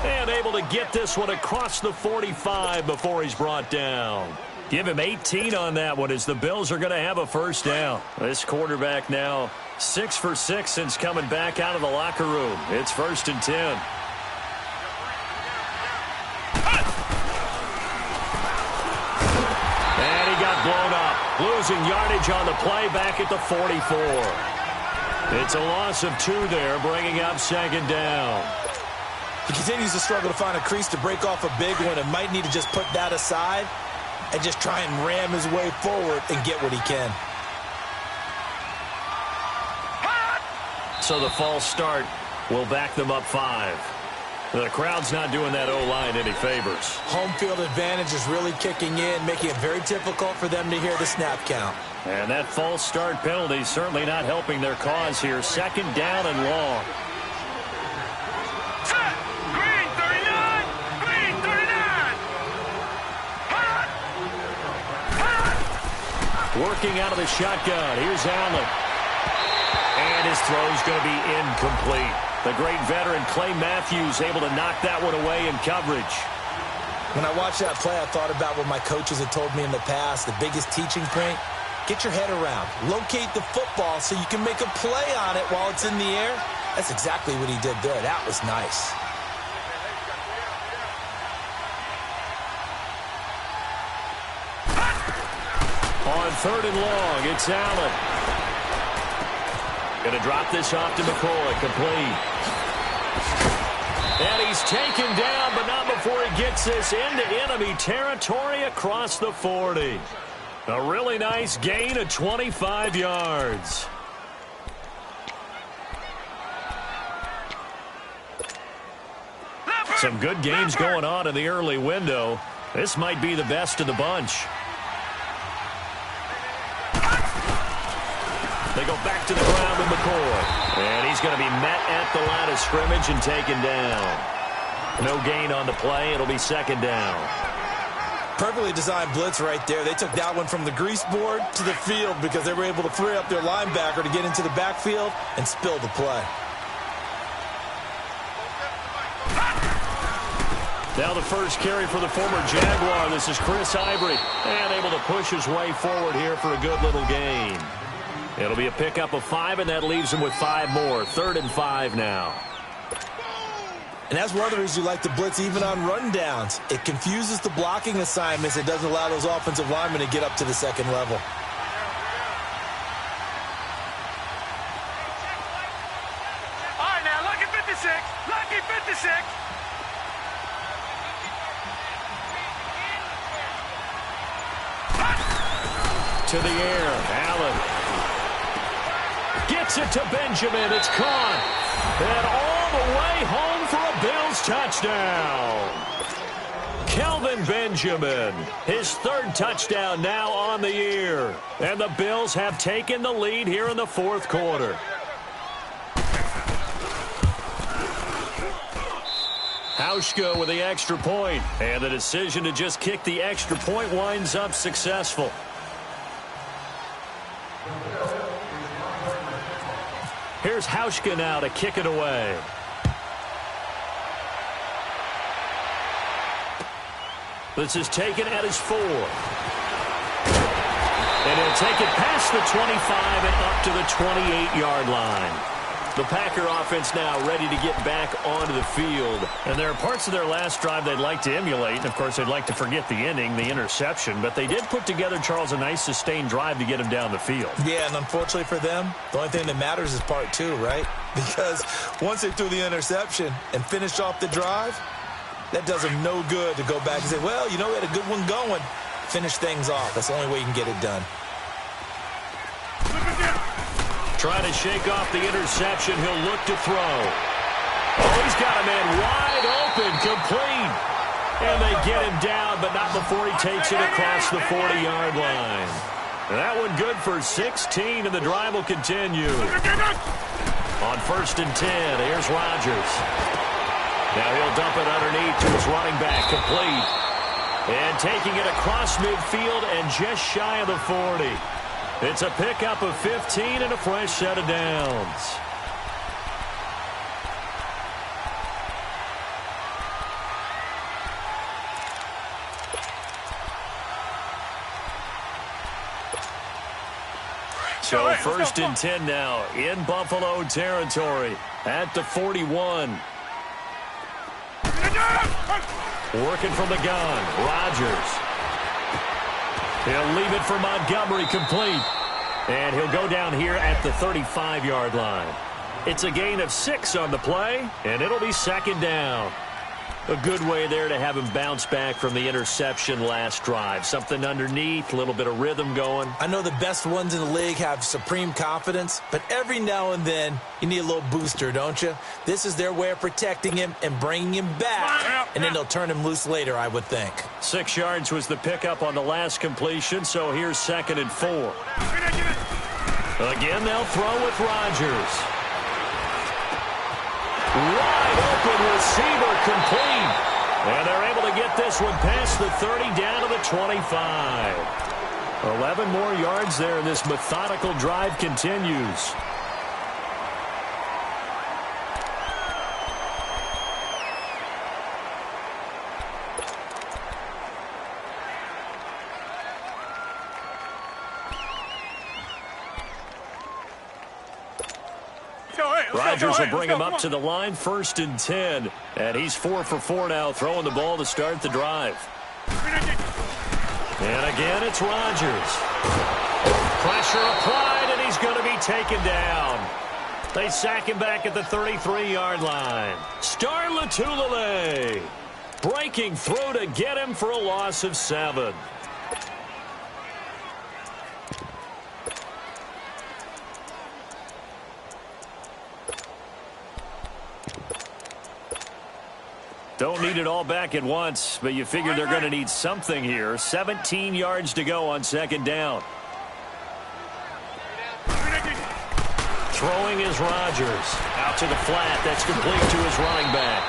And able to get this one across the 45 before he's brought down. Give him 18 on that one as the Bills are going to have a 1st down. This quarterback now 6 for 6 since coming back out of the locker room. It's 1st and 10. And he got blown up. Losing yardage on the play back at the 44. It's a loss of 2 there, bringing up 2nd down. He continues to struggle to find a crease to break off a big one and might need to just put that aside and just try and ram his way forward and get what he can. So the false start will back them up 5. The crowd's not doing that O-line any favors. Home field advantage is really kicking in, making it very difficult for them to hear the snap count. And that false start penalty certainly not helping their cause here. 2nd down and long. Green, 39. Green, 39. Working out of the shotgun. Here's Allen. And his throw's going to be incomplete. The great veteran Clay Matthews able to knock that one away in coverage. When I watched that play, I thought about what my coaches had told me in the past. The biggest teaching point, get your head around. Locate the football so you can make a play on it while it's in the air. That's exactly what he did there. That was nice. On 3rd and long, it's Allen. Going to drop this off to McCoy. Complete. And he's taken down, but not before he gets this into enemy territory across the 40. A really nice gain of 25 yards. Some good games going on in the early window. This might be the best of the bunch. They go back to the ground with McCoy. And he's going to be met at the line of scrimmage and taken down. No gain on the play. It'll be second down. Perfectly designed blitz right there. They took that one from the grease board to the field because they were able to free up their linebacker to get into the backfield and spill the play. Now the first carry for the former Jaguar. This is Chris Ivory. And able to push his way forward here for a good little gain. It'll be a pickup of 5, and that leaves him with 5 more. 3rd and 5 now. And that's one of the reasons you like to blitz even on rundowns. It confuses the blocking assignments. It doesn't allow those offensive linemen to get up to the second level. All right, now, lucky 56. Lucky 56. To the air, Allen. Gets it to Benjamin. It's caught. And all the way home for a Bills touchdown. Kelvin Benjamin, his 3rd touchdown now on the year. And the Bills have taken the lead here in the 4th quarter. Hauschka with the extra point. And the decision to just kick the extra point winds up successful. Here's Hauschka now to kick it away. This is taken at his 4. And he'll take it past the 25 and up to the 28-yard line. The Packer offense now ready to get back onto the field. And there are parts of their last drive they'd like to emulate. And, of course, they'd like to forget the ending, the interception. But they did put together, Charles, a nice sustained drive to get him down the field. Yeah, and unfortunately for them, the only thing that matters is part 2, right? Because once they threw the interception and finished off the drive, that does them no good to go back and say, well, you know, we had a good one going. Finish things off. That's the only way you can get it done. Trying to shake off the interception. He'll look to throw. Oh, he's got a man wide open, complete. And they get him down, but not before he takes it across the 40-yard line. And that one good for 16, and the drive will continue. On 1st and 10, here's Rodgers. Now he'll dump it underneath to his running back, complete. And taking it across midfield and just shy of the 40. It's a pickup of 15 and a fresh set of downs. So 1st and 10 now in Buffalo territory at the 41. Working from the gun, Rodgers. He'll leave it for Montgomery, complete. And he'll go down here at the 35-yard line. It's a gain of 6 on the play, and it'll be second down. A good way there to have him bounce back from the interception last drive. Something underneath, a little bit of rhythm going. I know the best ones in the league have supreme confidence, but every now and then you need a little booster, don't you? This is their way of protecting him and bringing him back, and then they'll turn him loose later, I would think. 6 yards was the pickup on the last completion, so here's 2nd and 4. Again, they'll throw with Rodgers. Wide open receiver, complete. And they're able to get this one past the 30 down to the 25. 11 more yards there, and this methodical drive continues. Rodgers will bring him up to the line, 1st and 10. And he's 4 for 4 now, throwing the ball to start the drive. And again, it's Rodgers. Pressure applied, and he's going to be taken down. They sack him back at the 33-yard line. Star Lotulelei breaking through to get him for a loss of 7. Don't need it all back at once, but you figure they're going to need something here. 17 yards to go on second down. Throwing is Rodgers. Out to the flat. That's complete to his running back.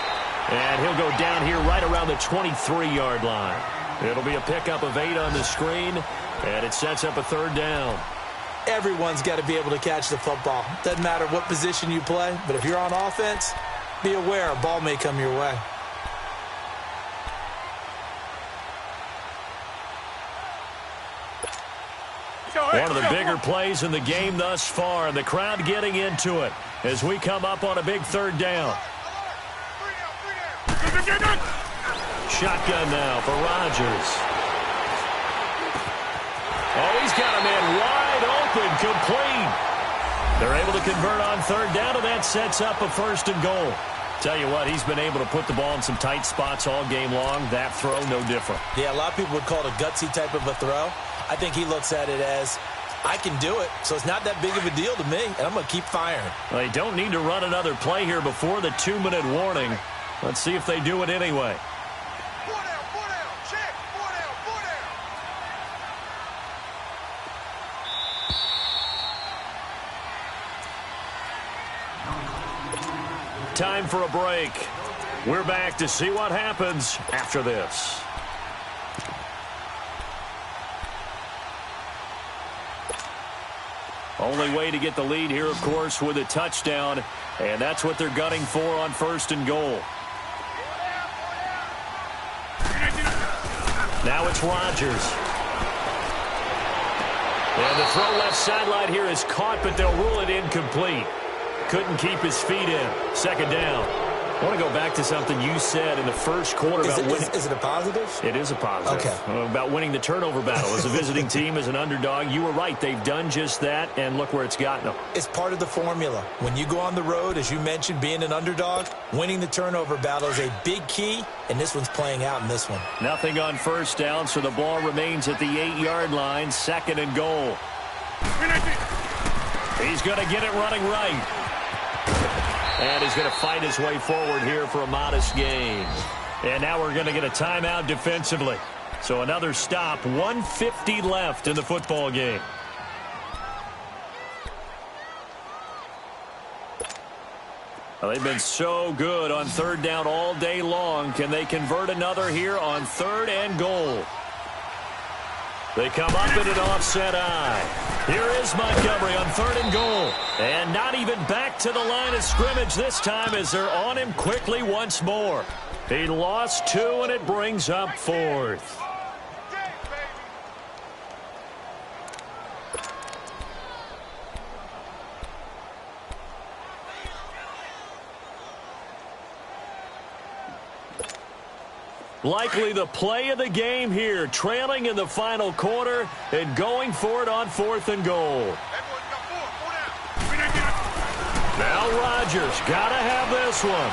And he'll go down here right around the 23-yard line. It'll be a pickup of 8 on the screen, and it sets up a third down. Everyone's got to be able to catch the football. Doesn't matter what position you play, but if you're on offense, be aware a ball may come your way. One of the bigger plays in the game thus far, and the crowd getting into it as we come up on a big third down. Shotgun now for Rodgers. Oh, he's got a man wide open, complete. They're able to convert on third down, and that sets up a 1st and goal. Tell you what, he's been able to put the ball in some tight spots all game long. That throw, no different. Yeah, a lot of people would call it a gutsy type of a throw. I think he looks at it as, I can do it, so it's not that big of a deal to me, and I'm going to keep firing. Well, they don't need to run another play here before the 2-minute warning. Let's see if they do it anyway. Time for a break. We're back to see what happens after this. Only way to get the lead here, of course, with a touchdown, and that's what they're gunning for on 1st and goal. Now it's Rodgers. And the throw left sideline here is caught, but they'll rule it incomplete. Couldn't keep his feet in. 2nd down. I want to go back to something you said in the first quarter about winning. Is it a positive? It is a positive. Okay. About winning the turnover battle. As a visiting team, as an underdog, you were right. They've done just that, and look where it's gotten them. It's part of the formula. When you go on the road, as you mentioned, being an underdog, winning the turnover battle is a big key, and this one's playing out in this one. Nothing on 1st down, so the ball remains at the 8-yard line. 2nd and goal. He's going to get it running right. And he's going to fight his way forward here for a modest gain. And now we're going to get a timeout defensively. So another stop, 1:50 left in the football game. Well, they've been so good on 3rd down all day long. Can they convert another here on 3rd and goal? They come up in an offset eye. Here is Montgomery on 3rd and goal. And not even back to the line of scrimmage this time as they're on him quickly once more. He lost 2, and it brings up 4th. Likely the play of the game here, trailing in the final quarter and going for it on 4th and goal. Now Rodgers, gotta have this one.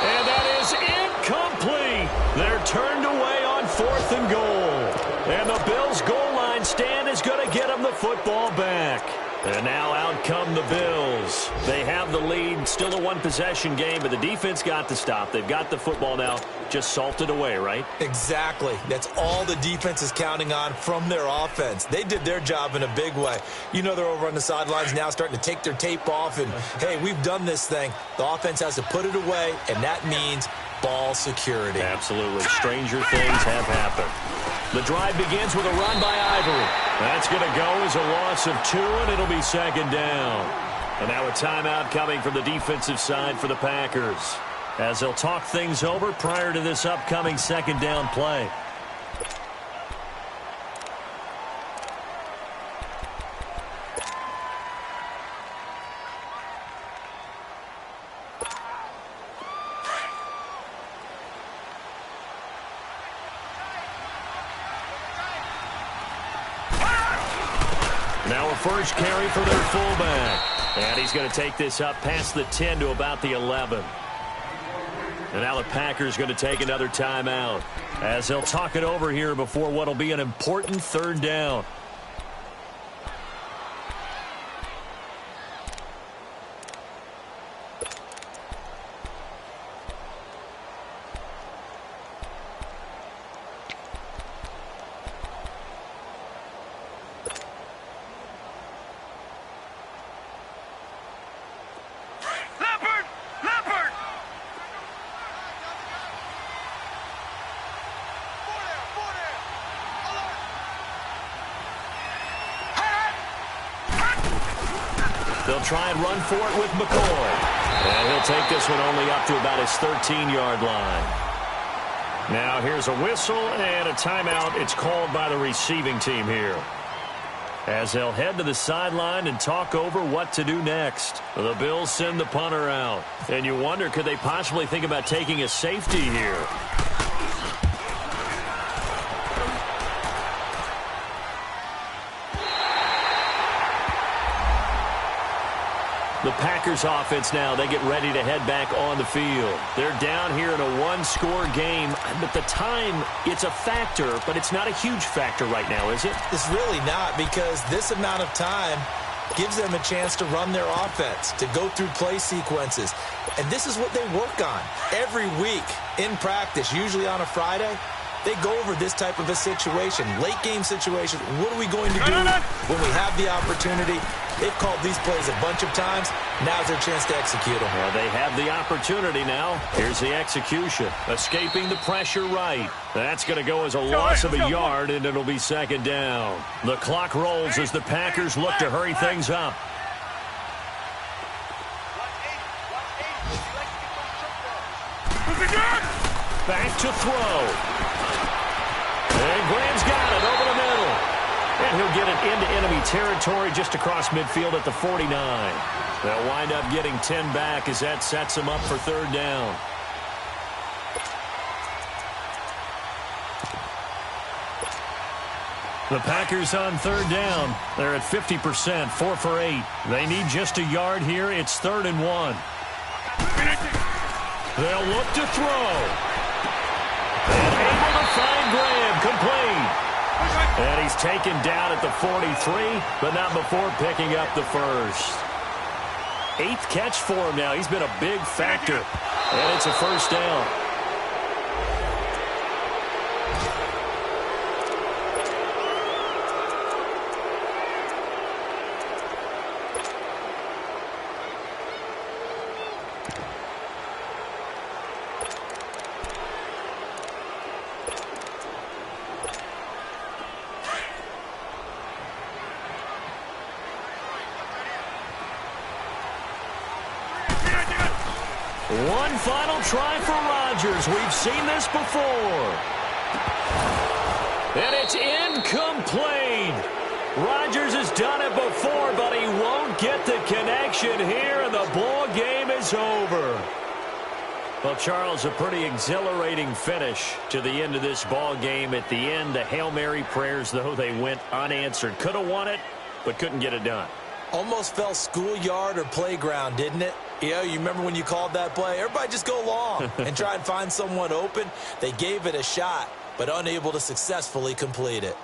And that is incomplete. They're turned away on 4th and goal. And the Bills' goal line stand is going to get them the football back. And now out come the Bills. They have the lead, still a one-possession game, but the defense got the stop. They've got the football now, just salted away, right? Exactly. That's all the defense is counting on from their offense. They did their job in a big way. You know they're over on the sidelines now starting to take their tape off, and, hey, we've done this thing. The offense has to put it away, and that means ball security. Absolutely. Stranger things have happened. The drive begins with a run by Ivory. That's going to go as a loss of 2, and it'll be 2nd down. And now a timeout coming from the defensive side for the Packers, as they'll talk things over prior to this upcoming 2nd down play. Now a first carry for their fullback. And he's going to take this up past the 10 to about the 11. And now the Packers going to take another timeout as they'll talk it over here before what will be an important third down. They'll try and run for it with McCoy. And he'll take this one only up to about his 13-yard line. Now here's a whistle and a timeout. It's called by the receiving team here, as they'll head to the sideline and talk over what to do next. The Bills send the punter out. And you wonder, could they possibly think about taking a safety here? The Packers offense now, they get ready to head back on the field. They're down here in a one-score game. But the time, it's a factor, but it's not a huge factor right now, is it? It's really not, because this amount of time gives them a chance to run their offense, to go through play sequences. And this is what they work on every week in practice, usually on a Friday. They go over this type of a situation, late-game situation. What are we going to do when we have the opportunity? They've called these plays a bunch of times. Now's their chance to execute them. Well, they have the opportunity now. Here's the execution. Escaping the pressure right. That's going to go as a loss of a yard, and it'll be second down. The clock rolls as the Packers look to hurry things up. Back to throw. And Graham's got it over the middle. And he'll get it into enemy territory just across midfield at the 49. They'll wind up getting 10 back as that sets them up for third down. The Packers on third down. They're at 50%, 4 for 8. They need just a yard here. It's 3rd and 1. They'll look to throw. And able to find Graham, complete. And he's taken down at the 43, but not before picking up the first. 8th catch for him now. He's been a big factor. And it's a first down. One final try for Rodgers. We've seen this before. And it's incomplete. Rodgers has done it before, but he won't get the connection here, and the ball game is over. Well, Charles, a pretty exhilarating finish to the end of this ball game. At the end, the Hail Mary prayers, though, they went unanswered. Could have won it, but couldn't get it done. Almost fell schoolyard or playground, didn't it? You remember when you called that play? Everybody just go long and try and find someone open. They gave it a shot, but unable to successfully complete it.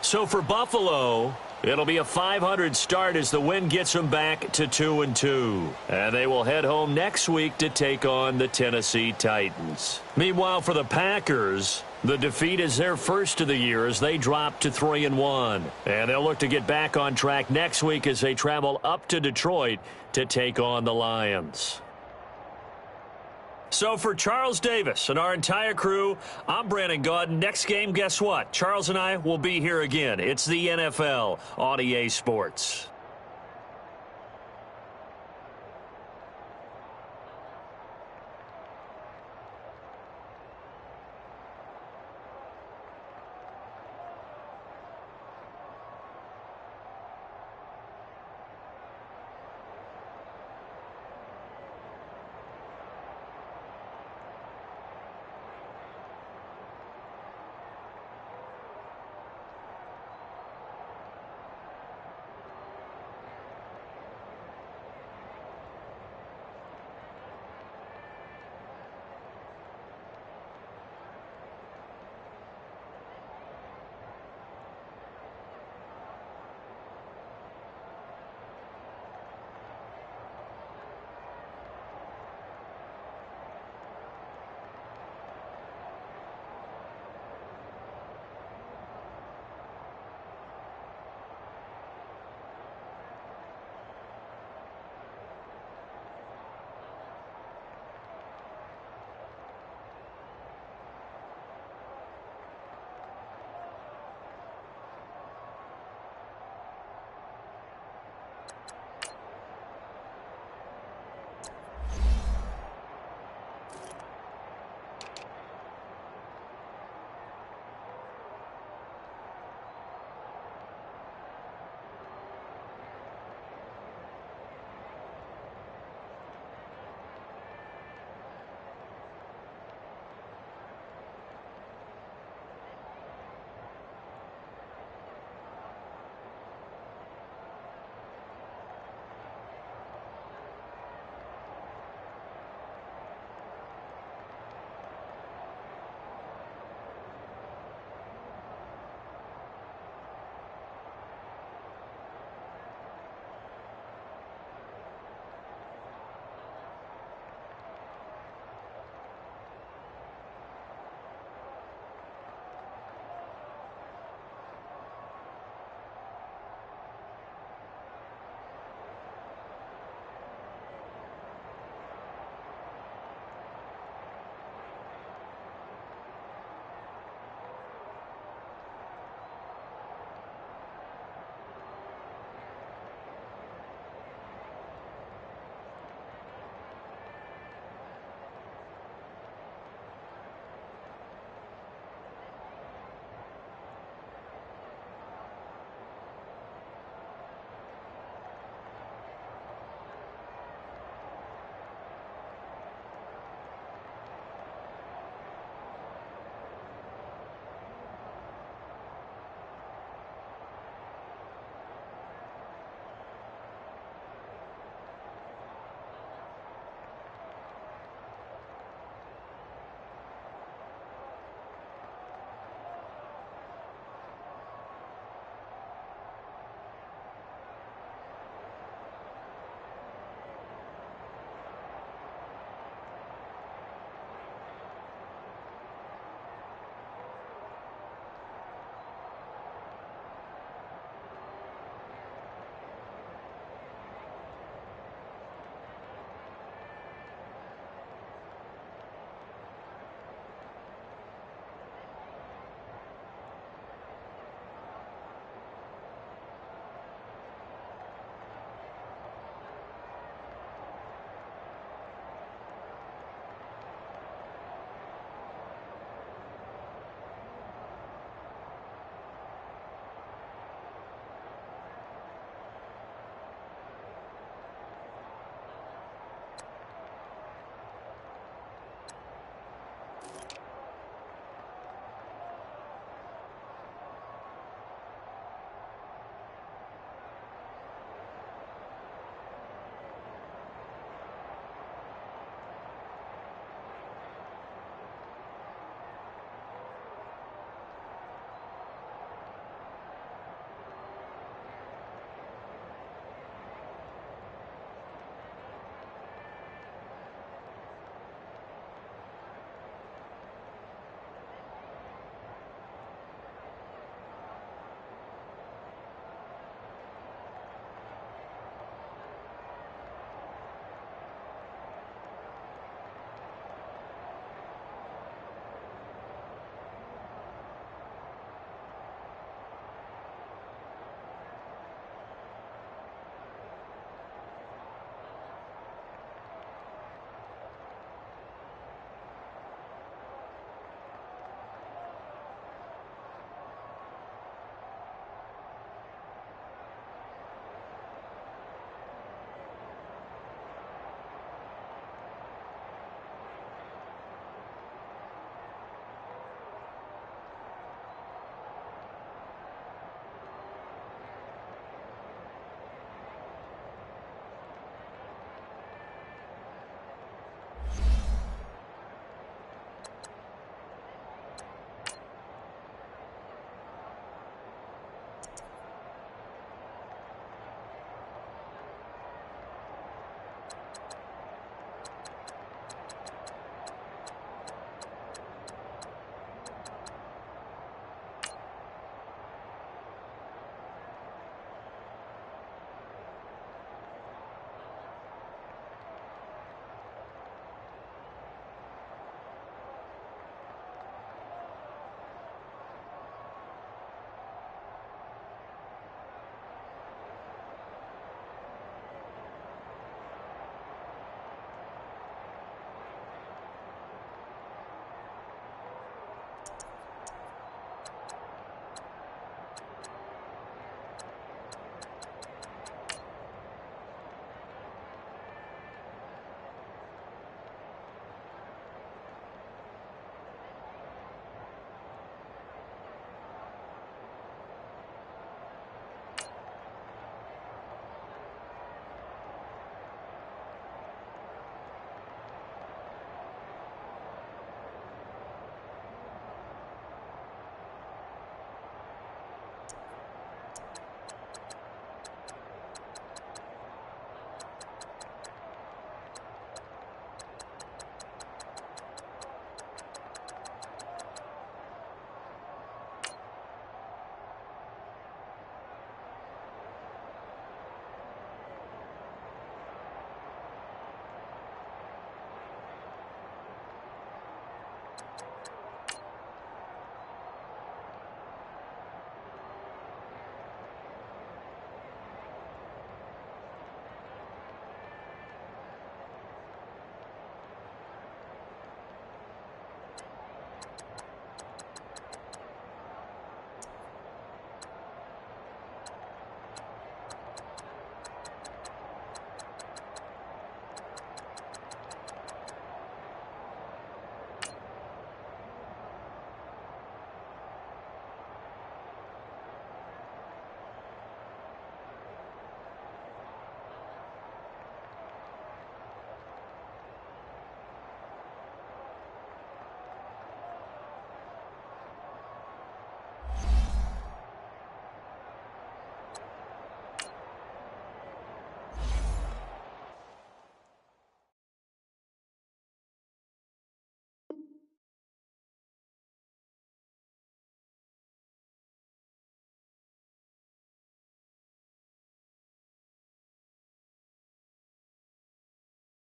So for Buffalo, it'll be a .500 start as the win gets them back to 2-2. And they will head home next week to take on the Tennessee Titans. Meanwhile, for the Packers, the defeat is their first of the year as they drop to 3-1. And they'll look to get back on track next week as they travel up to Detroit to take on the Lions. So for Charles Davis and our entire crew, I'm Brandon Gaudin. Next game, guess what? Charles and I will be here again. It's the NFL on EA Sports.